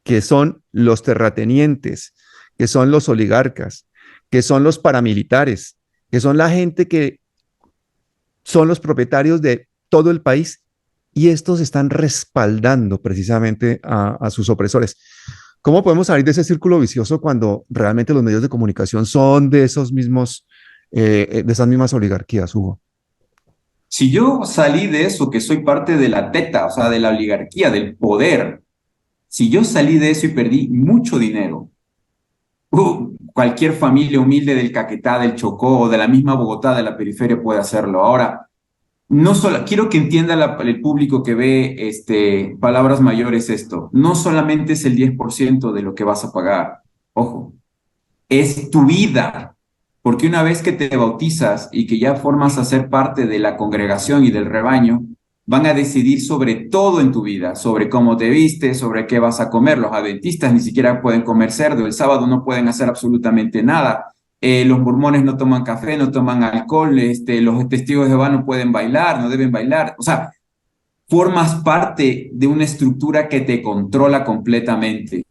que son los terratenientes, que son los oligarcas, que son los paramilitares, que son la gente que son los propietarios de todo el país y estos están respaldando precisamente a sus opresores. ¿Cómo podemos salir de ese círculo vicioso cuando realmente los medios de comunicación son de esos mismos, de esas mismas oligarquías, Hugo? Si yo salí de eso, que soy parte de la teta, o sea, de la oligarquía, del poder, si yo salí de eso y perdí mucho dinero, cualquier familia humilde del Caquetá, del Chocó o de la misma Bogotá, de la periferia puede hacerlo. Ahora, no solo, quiero que entienda el público que ve Palabras Mayores esto, no solamente es el 10% de lo que vas a pagar, ojo, es tu vida, porque una vez que te bautizas y que ya formas a ser parte de la congregación y del rebaño, van a decidir sobre todo en tu vida, sobre cómo te vistes, sobre qué vas a comer. Los adventistas ni siquiera pueden comer cerdo, el sábado no pueden hacer absolutamente nada. Los mormones no toman café, no toman alcohol, los testigos de Jehová no pueden bailar, no deben bailar. O sea, formas parte de una estructura que te controla completamente.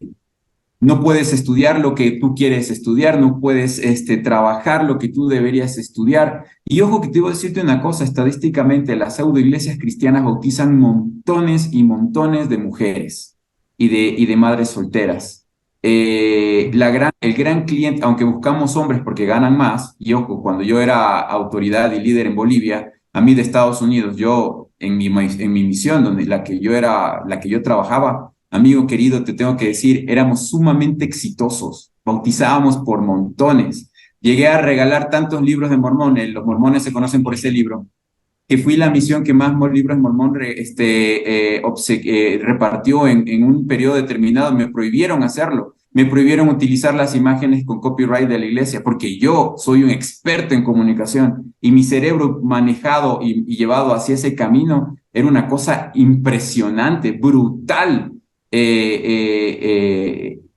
No puedes estudiar lo que tú quieres estudiar, no puedes trabajar lo que tú deberías estudiar. Y ojo que te voy a decirte una cosa, estadísticamente las pseudoiglesias cristianas bautizan montones y montones de mujeres y de madres solteras. El gran cliente, aunque buscamos hombres porque ganan más, y ojo, cuando yo era autoridad y líder en Bolivia, a mí de Estados Unidos, yo en mi misión, donde la que yo trabajaba, amigo querido, te tengo que decir, éramos sumamente exitosos, bautizábamos por montones. Llegué a regalar tantos libros de mormones, los mormones se conocen por ese libro, que fui la misión que más libros de mormón repartió en un periodo determinado. Me prohibieron hacerlo, me prohibieron utilizar las imágenes con copyright de la iglesia, porque yo soy un experto en comunicación y mi cerebro manejado y llevado hacia ese camino era una cosa impresionante, brutal.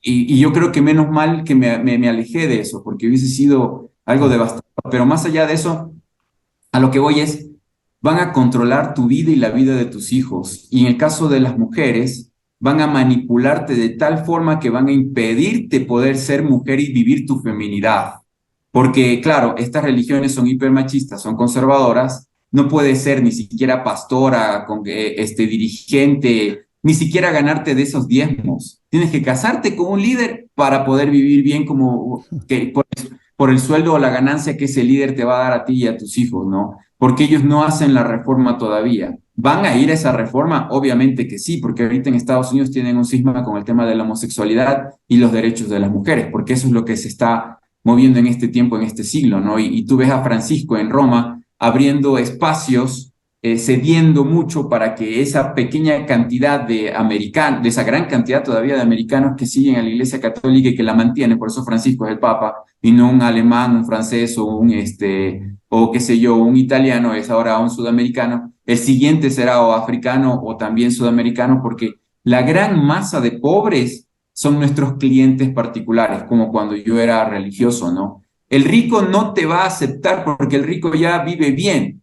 Y yo creo que menos mal que me alejé de eso, porque hubiese sido algo devastador. Pero más allá de eso, a lo que voy es, van a controlar tu vida y la vida de tus hijos. Y en el caso de las mujeres, van a manipularte de tal forma que van a impedirte poder ser mujer y vivir tu feminidad. Porque, claro, estas religiones son hipermachistas, son conservadoras, no puedes ser ni siquiera pastora, dirigente, ni siquiera ganarte de esos diezmos. Tienes que casarte con un líder para poder vivir bien como que por el sueldo o la ganancia que ese líder te va a dar a ti y a tus hijos, ¿no? Porque ellos no hacen la reforma todavía. ¿Van a ir a esa reforma? Obviamente que sí, porque ahorita en Estados Unidos tienen un cisma con el tema de la homosexualidad y los derechos de las mujeres, porque eso es lo que se está moviendo en este tiempo, en este siglo, ¿no? Y tú ves a Francisco en Roma abriendo espacios, cediendo mucho para que esa pequeña cantidad de americanos, de esa gran cantidad todavía de americanos que siguen a la Iglesia Católica y que la mantienen, por eso Francisco es el Papa, y no un alemán, un francés o o qué sé yo, un italiano, es ahora un sudamericano, el siguiente será o africano o también sudamericano, porque la gran masa de pobres son nuestros clientes particulares, como cuando yo era religioso, ¿no? El rico no te va a aceptar porque el rico ya vive bien.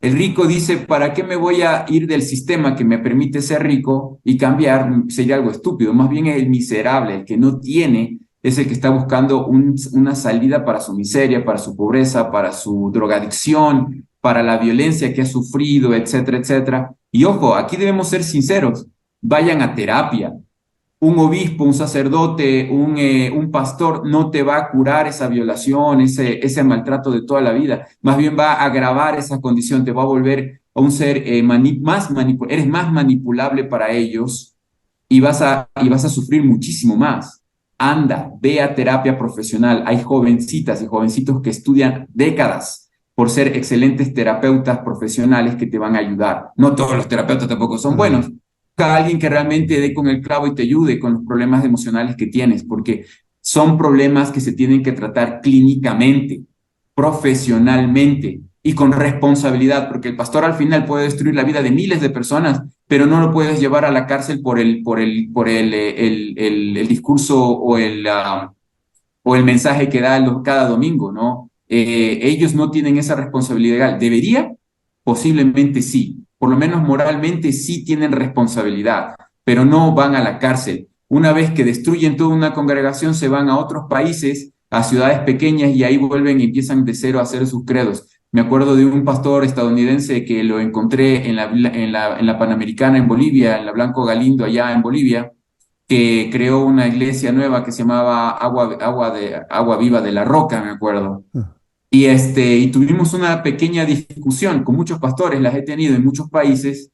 El rico dice, ¿para qué me voy a ir del sistema que me permite ser rico y cambiar? Sería algo estúpido. Más bien el miserable, el que no tiene, es el que está buscando una salida para su miseria, para su pobreza, para su drogadicción, para la violencia que ha sufrido, etcétera, etcétera. Y ojo, aquí debemos ser sinceros. Vayan a terapia. Un obispo, un sacerdote, un pastor no te va a curar esa violación, ese maltrato de toda la vida. Más bien va a agravar esa condición, te va a volver a un ser eres más manipulable para ellos y vas a sufrir muchísimo más. Anda, ve a terapia profesional. Hay jovencitas y jovencitos que estudian décadas por ser excelentes terapeutas profesionales que te van a ayudar. No todos los terapeutas tampoco son buenos. Busca a alguien que realmente dé con el clavo y te ayude con los problemas emocionales que tienes, porque son problemas que se tienen que tratar clínicamente, profesionalmente y con responsabilidad, porque el pastor al final puede destruir la vida de miles de personas, pero no lo puedes llevar a la cárcel por el discurso o el mensaje que da cada domingo, ¿no? Ellos no tienen esa responsabilidad legal. ¿Debería? Posiblemente sí. Por lo menos moralmente sí tienen responsabilidad, pero no van a la cárcel. Una vez que destruyen toda una congregación, se van a otros países, a ciudades pequeñas, y ahí vuelven y empiezan de cero a hacer sus credos. Me acuerdo de un pastor estadounidense que lo encontré en la Panamericana en Bolivia, en la Blanco Galindo allá en Bolivia, que creó una iglesia nueva que se llamaba Agua Viva de la Roca, me acuerdo. Y tuvimos una pequeña discusión con muchos pastores, las he tenido en muchos países,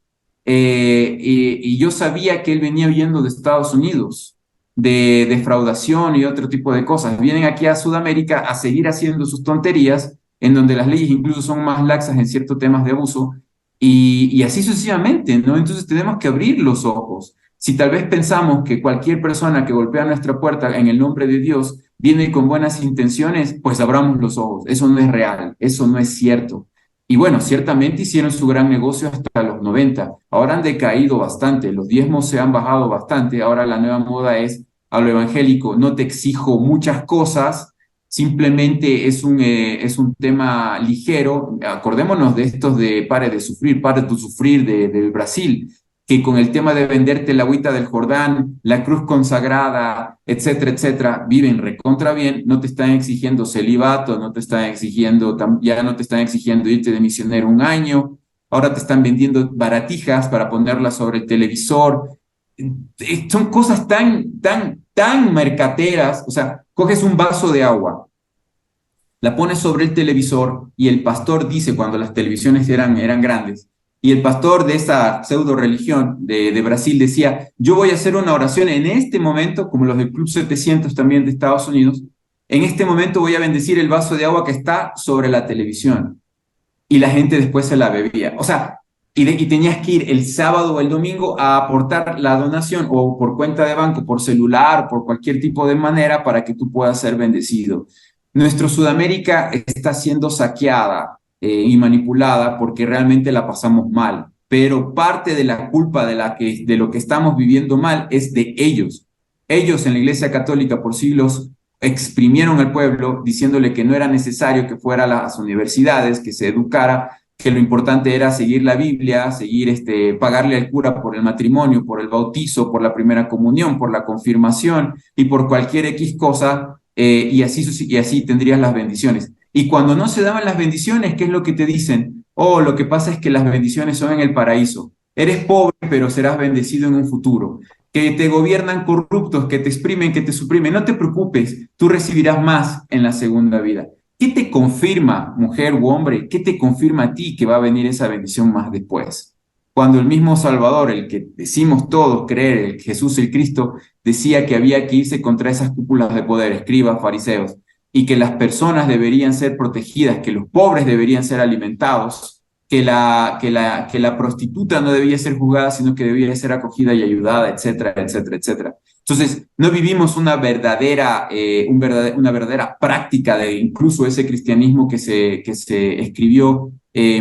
y yo sabía que él venía huyendo de Estados Unidos, de defraudación y otro tipo de cosas. Vienen aquí a Sudamérica a seguir haciendo sus tonterías, en donde las leyes incluso son más laxas en ciertos temas de abuso, y así sucesivamente, ¿no? Entonces tenemos que abrir los ojos. Si tal vez pensamos que cualquier persona que golpea nuestra puerta en el nombre de Dios viene con buenas intenciones, pues abramos los ojos. Eso no es real, eso no es cierto. Y bueno, ciertamente hicieron su gran negocio hasta los 90. Ahora han decaído bastante, los diezmos se han bajado bastante. Ahora la nueva moda es a lo evangélico, no te exijo muchas cosas, simplemente es un tema ligero. Acordémonos de estos de Pare de Sufrir del Brasil, que con el tema de venderte la agüita del Jordán, la cruz consagrada, etcétera, etcétera, viven recontra bien, no te están exigiendo celibato, ya no te están exigiendo irte de misionero un año, ahora te están vendiendo baratijas para ponerlas sobre el televisor. Son cosas tan mercateras. O sea, coges un vaso de agua, la pones sobre el televisor y el pastor dice, cuando las televisiones eran grandes, y el pastor de esa pseudo religión de Brasil decía, yo voy a hacer una oración en este momento, como los del Club 700 también de Estados Unidos, en este momento voy a bendecir el vaso de agua que está sobre la televisión. Y la gente después se la bebía. O sea, y tenías que ir el sábado o el domingo a aportar la donación, o por cuenta de banco, por celular, por cualquier tipo de manera, para que tú puedas ser bendecido. Nuestra Sudamérica está siendo saqueada y manipulada porque realmente la pasamos mal, pero parte de la culpa de lo que estamos viviendo mal es de ellos. Ellos en la Iglesia Católica por siglos exprimieron al pueblo diciéndole que no era necesario que fuera a las universidades, que se educara, que lo importante era seguir la Biblia, pagarle al cura por el matrimonio, por el bautizo, por la primera comunión, por la confirmación y por cualquier X cosa, y así tendrías las bendiciones. Y cuando no se daban las bendiciones, ¿qué es lo que te dicen? Oh, lo que pasa es que las bendiciones son en el paraíso. Eres pobre, pero serás bendecido en un futuro. Que te gobiernan corruptos, que te exprimen, que te suprimen. No te preocupes, tú recibirás más en la segunda vida. ¿Qué te confirma, mujer u hombre? ¿Qué te confirma a ti que va a venir esa bendición más después? Cuando el mismo Salvador, el que decimos todos creer, el Jesús el Cristo, decía que había que irse contra esas cúpulas de poder, escribas, fariseos, y que las personas deberían ser protegidas, que los pobres deberían ser alimentados, que la prostituta no debía ser juzgada, sino que debía ser acogida y ayudada, etcétera, etcétera, etcétera. Entonces, no vivimos una verdadera práctica de incluso ese cristianismo que se escribió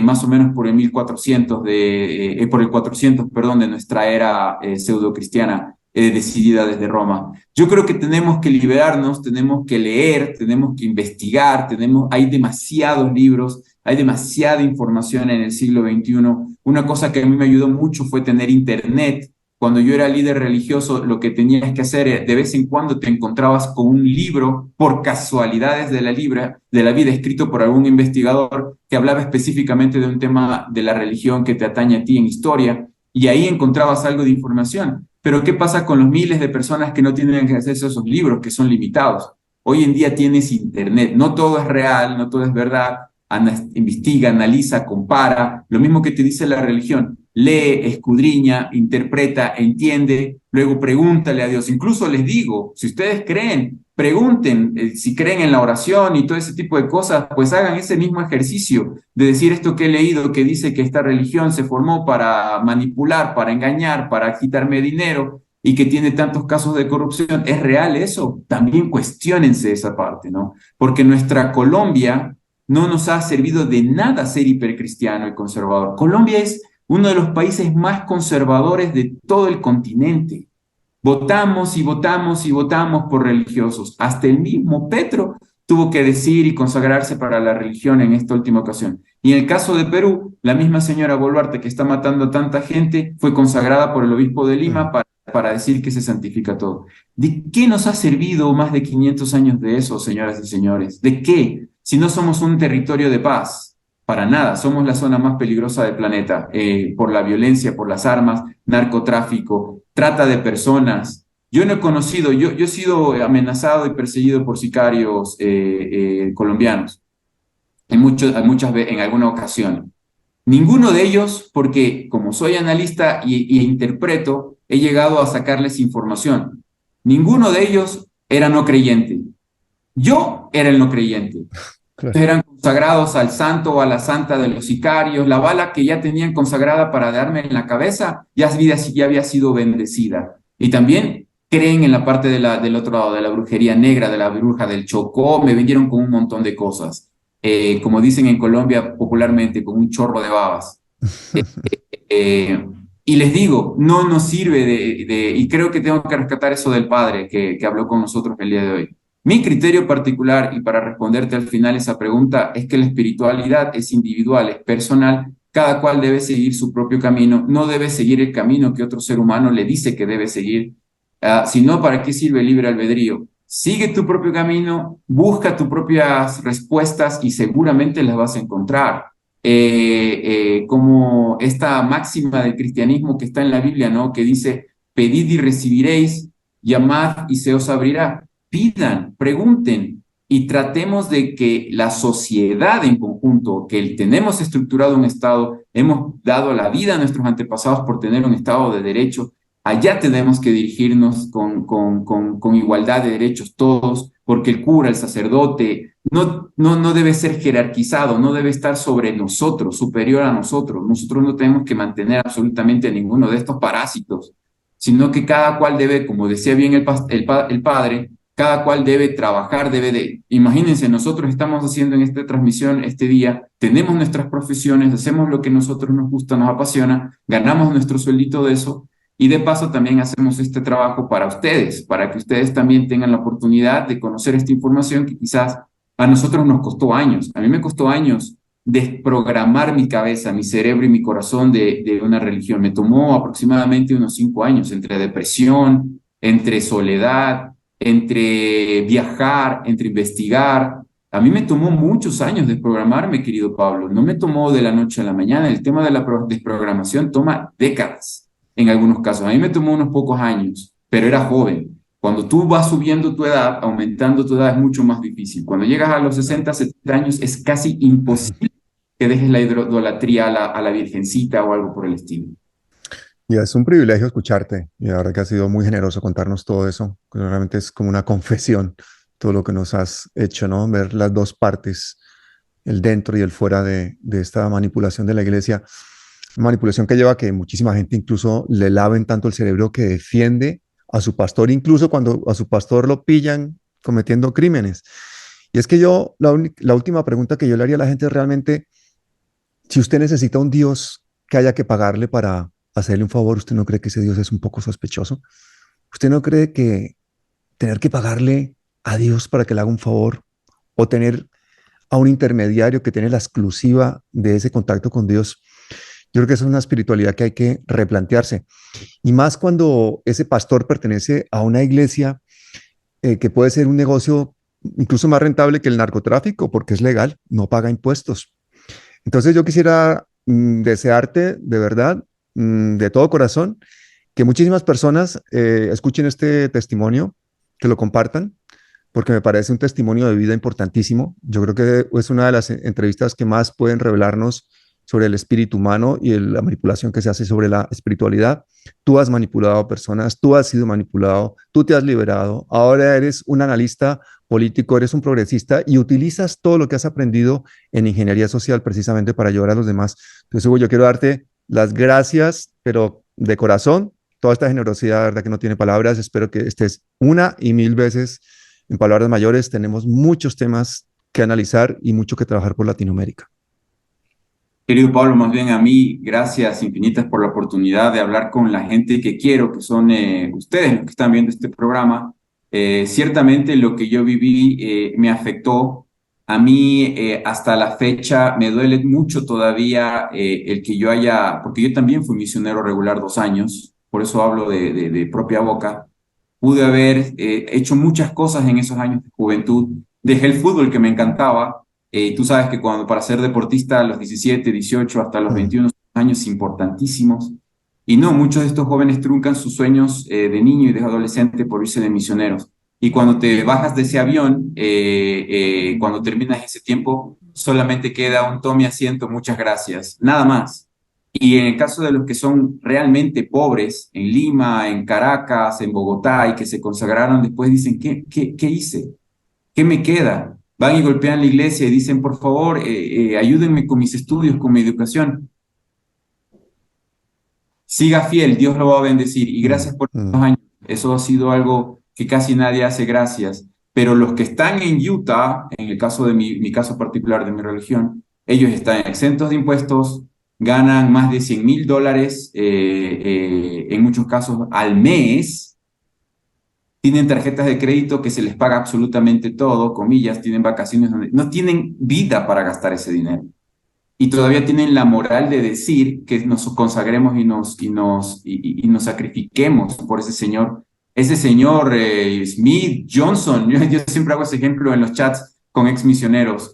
más o menos por el 1400, por el 400, perdón, de nuestra era pseudo-cristiana, decidida desde Roma. Yo creo que tenemos que liberarnos, tenemos que leer, tenemos que investigar, hay demasiados libros, hay demasiada información en el siglo XXI. Una cosa que a mí me ayudó mucho fue tener internet. Cuando yo era líder religioso, lo que tenías que hacer era, de vez en cuando te encontrabas con un libro, por casualidades de la vida, escrito por algún investigador que hablaba específicamente de un tema de la religión que te atañe a ti en historia, y ahí encontrabas algo de información. Pero ¿qué pasa con los miles de personas que no tienen acceso a esos libros, que son limitados? Hoy en día tienes internet, no todo es real, no todo es verdad. Investiga, analiza, compara, lo mismo que te dice la religión. Lee, escudriña, interpreta, entiende, luego pregúntale a Dios. Incluso les digo, si ustedes creen, pregunten, si creen en la oración y todo ese tipo de cosas, pues hagan ese mismo ejercicio de decir esto que he leído, que dice que esta religión se formó para manipular, para engañar, para quitarme dinero y que tiene tantos casos de corrupción. ¿Es real eso? También cuestiónense esa parte, ¿no? Porque nuestra Colombia no nos ha servido de nada ser hipercristiano y conservador. Colombia es uno de los países más conservadores de todo el continente. Votamos y votamos y votamos por religiosos. Hasta el mismo Petro tuvo que decir y consagrarse para la religión en esta última ocasión. Y en el caso de Perú, la misma señora Boluarte, que está matando a tanta gente, fue consagrada por el obispo de Lima para decir que se santifica todo. ¿De qué nos ha servido más de 500 años de eso, señoras y señores? ¿De qué? Si no somos un territorio de paz, para nada, somos la zona más peligrosa del planeta, por la violencia, por las armas, narcotráfico, trata de personas. Yo no he conocido, yo he sido amenazado y perseguido por sicarios colombianos, en alguna ocasión. Ninguno de ellos, porque como soy analista y interpreto, he llegado a sacarles información. Ninguno de ellos era no creyente. Yo era el no creyente. Claro. Eran consagrados al santo o a la santa de los sicarios. La bala que ya tenían consagrada para darme en la cabeza ya había sido bendecida. Y también creen en la parte del otro lado, de la brujería negra, de la bruja del Chocó. Me vinieron con un montón de cosas. Como dicen en Colombia popularmente, con un chorro de babas. Y les digo, no nos sirve y creo que tengo que rescatar eso del padre que habló con nosotros el día de hoy. Mi criterio particular, y para responderte al final esa pregunta, es que la espiritualidad es individual, es personal, cada cual debe seguir su propio camino, no debe seguir el camino que otro ser humano le dice que debe seguir, sino ¿para qué sirve el libre albedrío? Sigue tu propio camino, busca tus propias respuestas y seguramente las vas a encontrar. Como esta máxima del cristianismo que está en la Biblia, ¿no? Que dice, pedid y recibiréis, llamad y se os abrirá. Pidan, pregunten y tratemos de que la sociedad en conjunto, que tenemos estructurado un Estado, hemos dado la vida a nuestros antepasados por tener un Estado de derecho, allá tenemos que dirigirnos con igualdad de derechos todos, porque el cura, el sacerdote, no debe ser jerarquizado, no debe estar sobre nosotros, superior a nosotros. Nosotros no tenemos que mantener absolutamente ninguno de estos parásitos, sino que cada cual debe, como decía bien el padre, cada cual debe trabajar, imagínense, nosotros estamos haciendo en esta transmisión este día, tenemos nuestras profesiones, hacemos lo que a nosotros nos gusta, nos apasiona, ganamos nuestro sueldito de eso, y de paso también hacemos este trabajo para ustedes, para que ustedes también tengan la oportunidad de conocer esta información que quizás a nosotros nos costó años. A mí me costó años desprogramar mi cabeza, mi cerebro y mi corazón de una religión. Me tomó aproximadamente unos 5 años, entre depresión, entre soledad, entre viajar, entre investigar. A mí me tomó muchos años desprogramarme, querido Pablo. No me tomó de la noche a la mañana. El tema de la desprogramación toma décadas en algunos casos. A mí me tomó unos pocos años, pero era joven. Cuando tú vas subiendo tu edad, aumentando tu edad, es mucho más difícil. Cuando llegas a los 60, 70 años, es casi imposible que dejes la idolatría a la virgencita o algo por el estilo. Y es un privilegio escucharte, y la verdad que has sido muy generoso contarnos todo eso, que realmente es como una confesión, todo lo que nos has hecho, ¿no? Ver las dos partes, el dentro y el fuera de esta manipulación de la iglesia, manipulación que lleva a que muchísima gente incluso le laven tanto el cerebro que defiende a su pastor, incluso cuando a su pastor lo pillan cometiendo crímenes. Y es que la última pregunta que yo le haría a la gente es realmente, si usted necesita un Dios que haya que pagarle para hacerle un favor, ¿usted no cree que ese Dios es un poco sospechoso? ¿Usted no cree que tener que pagarle a Dios para que le haga un favor o tener a un intermediario que tiene la exclusiva de ese contacto con Dios, yo creo que esa es una espiritualidad que hay que replantearse? Y más cuando ese pastor pertenece a una iglesia que puede ser un negocio incluso más rentable que el narcotráfico porque es legal, no paga impuestos. Entonces yo quisiera desearte de verdad, de todo corazón, que muchísimas personas escuchen este testimonio, que lo compartan, porque me parece un testimonio de vida importantísimo. Yo creo que es una de las entrevistas que más pueden revelarnos sobre el espíritu humano y la manipulación que se hace sobre la espiritualidad. Tú has manipulado a personas, tú has sido manipulado, tú te has liberado, ahora eres un analista político, eres un progresista y utilizas todo lo que has aprendido en ingeniería social precisamente para ayudar a los demás. Entonces, Hugo, yo quiero darte las gracias, pero de corazón, toda esta generosidad, verdad que no tiene palabras. Espero que estés una y mil veces en palabras mayores. Tenemos muchos temas que analizar y mucho que trabajar por Latinoamérica. Querido Pablo, más bien a mí, gracias infinitas por la oportunidad de hablar con la gente que quiero, que son ustedes los que están viendo este programa. Ciertamente lo que yo viví me afectó. A mí hasta la fecha me duele mucho todavía el que yo haya, porque yo también fui misionero regular 2 años, por eso hablo de propia boca. Pude haber hecho muchas cosas en esos años de juventud. Dejé el fútbol que me encantaba. Tú sabes que para ser deportista a los 17, 18, hasta los 21 años importantísimos. Y no, muchos de estos jóvenes truncan sus sueños de niño y de adolescente por irse de misioneros. Y cuando te bajas de ese avión, cuando terminas ese tiempo, solamente queda un tome asiento, muchas gracias, nada más. Y en el caso de los que son realmente pobres, en Lima, en Caracas, en Bogotá, y que se consagraron después, dicen, ¿qué hice? ¿Qué me queda? Van y golpean la iglesia y dicen, por favor, ayúdenme con mis estudios, con mi educación. Siga fiel, Dios lo va a bendecir. Y gracias por estos años. Eso ha sido algo que casi nadie hace, gracias. Pero los que están en Utah, en el caso de mi caso particular de mi religión, ellos están exentos de impuestos, ganan más de $100,000 en muchos casos al mes. Tienen tarjetas de crédito que se les paga absolutamente todo, comillas, tienen vacaciones donde no tienen vida para gastar ese dinero. Y todavía tienen la moral de decir que nos consagremos y nos sacrifiquemos por ese señor. Ese señor Smith, Johnson, yo siempre hago ese ejemplo en los chats con ex misioneros.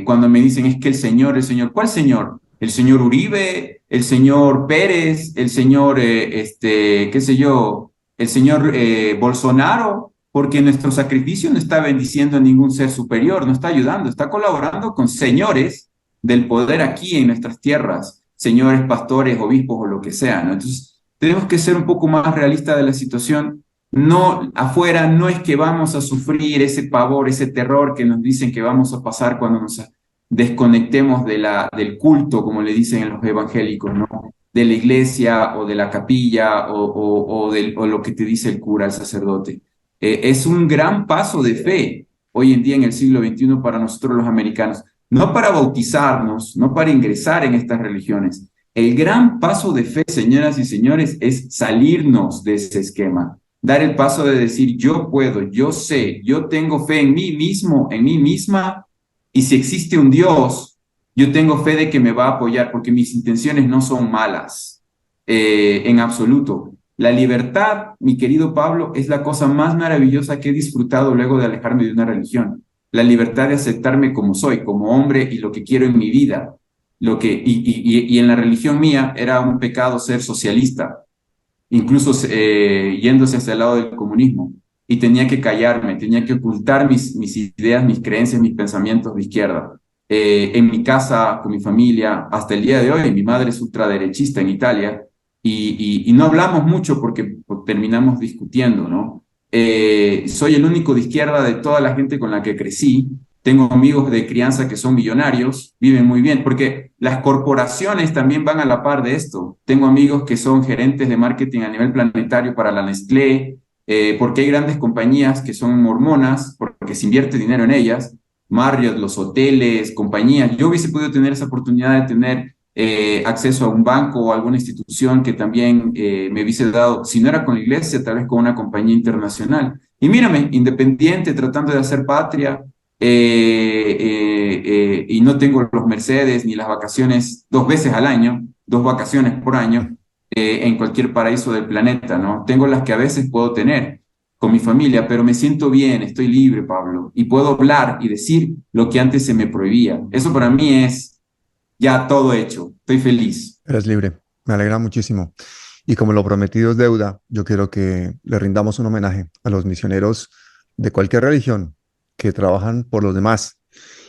Cuando me dicen es que el señor, ¿cuál señor? El señor Uribe, el señor Pérez, el señor, qué sé yo, el señor Bolsonaro, porque nuestro sacrificio no está bendiciendo a ningún ser superior, no está ayudando, está colaborando con señores del poder aquí en nuestras tierras, señores pastores, obispos o lo que sea, ¿no? Entonces, tenemos que ser un poco más realistas de la situación. No, afuera no es que vamos a sufrir ese pavor, ese terror que nos dicen que vamos a pasar cuando nos desconectemos del culto, como le dicen en los evangélicos, ¿no? De la iglesia o de la capilla o lo que te dice el cura, el sacerdote. Es un gran paso de fe hoy en día en el siglo XXI para nosotros los americanos, no para bautizarnos, no para ingresar en estas religiones. El gran paso de fe, señoras y señores, es salirnos de ese esquema, dar el paso de decir yo puedo, yo sé, yo tengo fe en mí mismo, en mí misma, Y si existe un Dios, yo tengo fe de que me va a apoyar porque mis intenciones no son malas, en absoluto. La libertad, mi querido Pablo, es la cosa más maravillosa que he disfrutado luego de alejarme de una religión. La libertad de aceptarme como soy, como hombre y lo que quiero en mi vida. Y en la religión mía era un pecado ser socialista, incluso yéndose hacia el lado del comunismo. Y tenía que callarme, tenía que ocultar mis ideas, mis creencias, mis pensamientos de izquierda. En mi casa, con mi familia, hasta el día de hoy, mi madre es ultraderechista en Italia, y no hablamos mucho porque terminamos discutiendo, ¿no? Soy el único de izquierda de toda la gente con la que crecí. Tengo amigos de crianza que son millonarios, viven muy bien, porque las corporaciones también van a la par de esto. Tengo amigos que son gerentes de marketing a nivel planetario para la Nestlé, porque hay grandes compañías que son mormonas, porque se invierte dinero en ellas, Marriott, los hoteles, compañías. Yo hubiese podido tener esa oportunidad de tener acceso a un banco o alguna institución que también me hubiese dado, si no era con la iglesia, tal vez con una compañía internacional. Y mírame, independiente, tratando de hacer patria, y no tengo los Mercedes ni las vacaciones 2 veces al año, 2 vacaciones por año, en cualquier paraíso del planeta, ¿no? Tengo las que a veces puedo tener con mi familia, pero me siento bien, estoy libre, Pablo, y puedo hablar y decir lo que antes se me prohibía. Eso para mí es ya todo hecho, estoy feliz. Eres libre, me alegra muchísimo. Y como lo prometido es deuda, yo quiero que le rindamos un homenaje a los misioneros de cualquier religión que trabajan por los demás.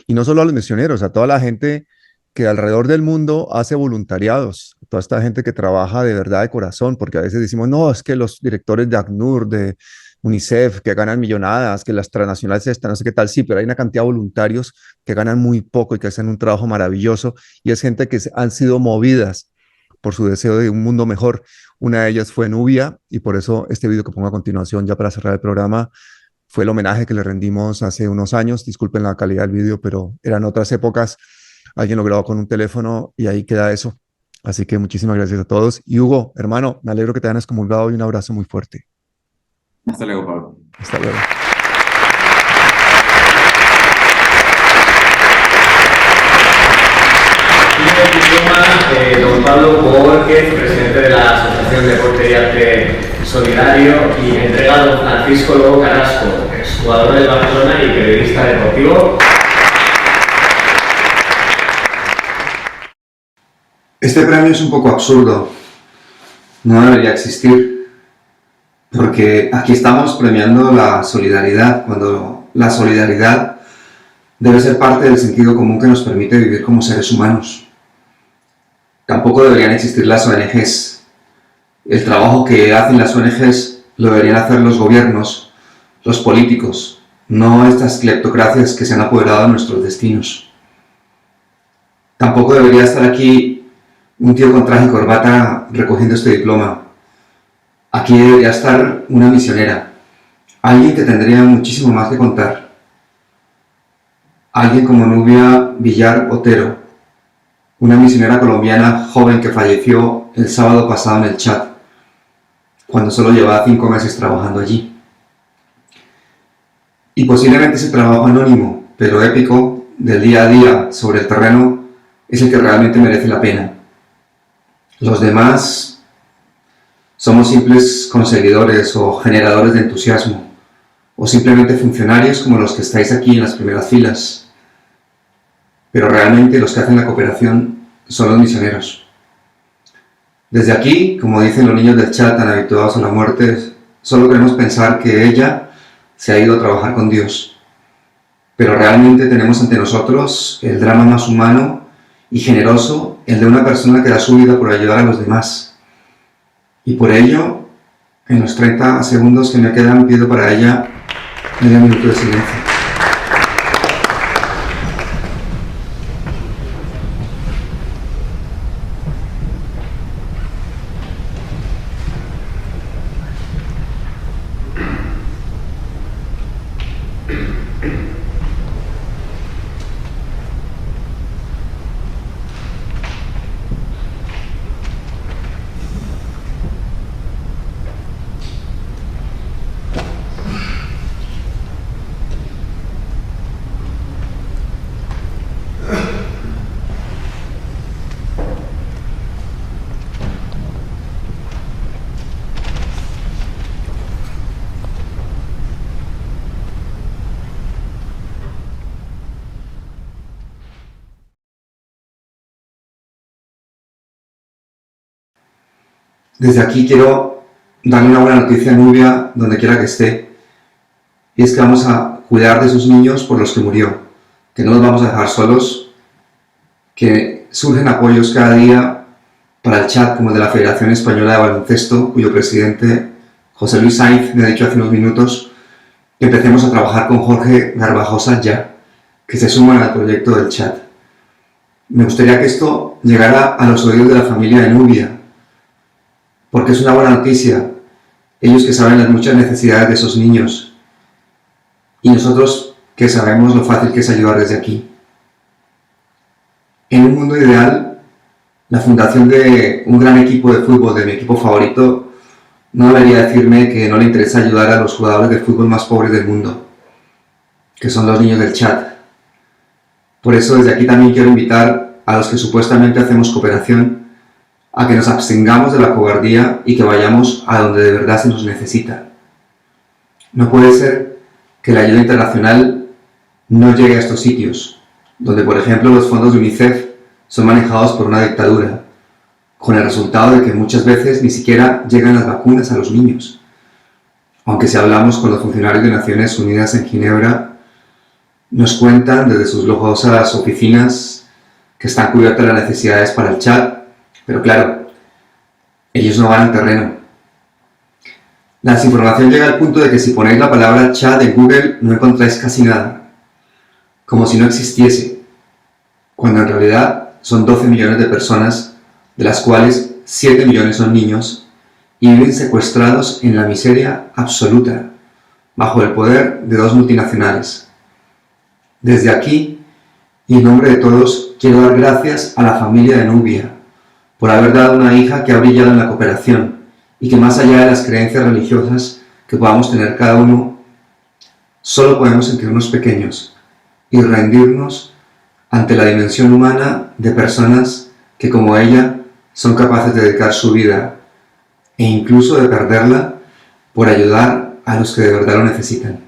Y no solo a los misioneros, a toda la gente que alrededor del mundo hace voluntariados, toda esta gente que trabaja de verdad de corazón, porque a veces decimos, no, es que los directores de ACNUR, de UNICEF, que ganan millonadas, que las transnacionales están, no sé qué tal, sí, pero hay una cantidad de voluntarios que ganan muy poco y que hacen un trabajo maravilloso, y es gente que han sido movidas por su deseo de un mundo mejor. Una de ellas fue Nubia, y por eso este video que pongo a continuación, ya para cerrar el programa, fue el homenaje que le rendimos hace unos años. Disculpen la calidad del video, pero eran otras épocas. Alguien lo grabó con un teléfono y ahí queda eso. Así que muchísimas gracias a todos. Y Hugo, hermano, me alegro que te hayan excomulgado y un abrazo muy fuerte. Hasta luego, Pablo. Hasta luego. Don Pablo Borges, presidente de la Asociación Deporte y Arte Solidario, y me entrega a don Francisco Lobo Carrasco, exjugador del Barcelona y periodista deportivo. Este premio es un poco absurdo, no debería existir, porque aquí estamos premiando la solidaridad, cuando la solidaridad debe ser parte del sentido común que nos permite vivir como seres humanos. Tampoco deberían existir las ONGs. El trabajo que hacen las ONGs lo deberían hacer los gobiernos, los políticos, no estas cleptocracias que se han apoderado de nuestros destinos. Tampoco debería estar aquí un tío con traje y corbata recogiendo este diploma. Aquí debería estar una misionera, alguien que tendría muchísimo más que contar. Alguien como Nubia Villar Otero, una misionera colombiana joven que falleció el sábado pasado en el Chad, cuando solo llevaba 5 meses trabajando allí. Y posiblemente ese trabajo anónimo, pero épico, del día a día sobre el terreno, es el que realmente merece la pena. Los demás somos simples conseguidores o generadores de entusiasmo, o simplemente funcionarios como los que estáis aquí en las primeras filas. Pero realmente los que hacen la cooperación son los misioneros. Desde aquí, como dicen los niños del chat tan habituados a la muerte, solo queremos pensar que ella se ha ido a trabajar con Dios. Pero realmente tenemos ante nosotros el drama más humano y generoso, el de una persona que da su vida por ayudar a los demás. Y por ello, en los 30 segundos que me quedan, pido para ella medio minuto de silencio. Desde aquí quiero darle una buena noticia a Nubia, donde quiera que esté, y es que vamos a cuidar de esos niños por los que murió, que no los vamos a dejar solos, que surgen apoyos cada día para el chat como el de la Federación Española de Baloncesto, cuyo presidente José Luis Sainz me ha dicho hace unos minutos que empecemos a trabajar con Jorge Garbajosa ya, que se suman al proyecto del chat. Me gustaría que esto llegara a los oídos de la familia de Nubia, porque es una buena noticia, ellos que saben las muchas necesidades de esos niños, y nosotros que sabemos lo fácil que es ayudar desde aquí. En un mundo ideal, la fundación de un gran equipo de fútbol, de mi equipo favorito, no debería decirme que no le interesa ayudar a los jugadores de fútbol más pobres del mundo, que son los niños del chat. Por eso desde aquí también quiero invitar a los que supuestamente hacemos cooperación a que nos abstengamos de la cobardía y que vayamos a donde de verdad se nos necesita. No puede ser que la ayuda internacional no llegue a estos sitios, donde por ejemplo los fondos de UNICEF son manejados por una dictadura, con el resultado de que muchas veces ni siquiera llegan las vacunas a los niños. Aunque si hablamos con los funcionarios de Naciones Unidas en Ginebra, nos cuentan desde sus lujosas oficinas que están cubiertas las necesidades para el chat, pero claro, ellos no van al terreno. La desinformación llega al punto de que si ponéis la palabra chat en Google no encontráis casi nada, como si no existiese, cuando en realidad son 12 millones de personas, de las cuales 7 millones son niños, y viven secuestrados en la miseria absoluta, bajo el poder de 2 multinacionales. Desde aquí, y en nombre de todos, quiero dar gracias a la familia de Nubia, por haber dado una hija que ha brillado en la cooperación, y que más allá de las creencias religiosas que podamos tener cada uno, solo podemos sentirnos pequeños y rendirnos ante la dimensión humana de personas que como ella son capaces de dedicar su vida e incluso de perderla por ayudar a los que de verdad lo necesitan.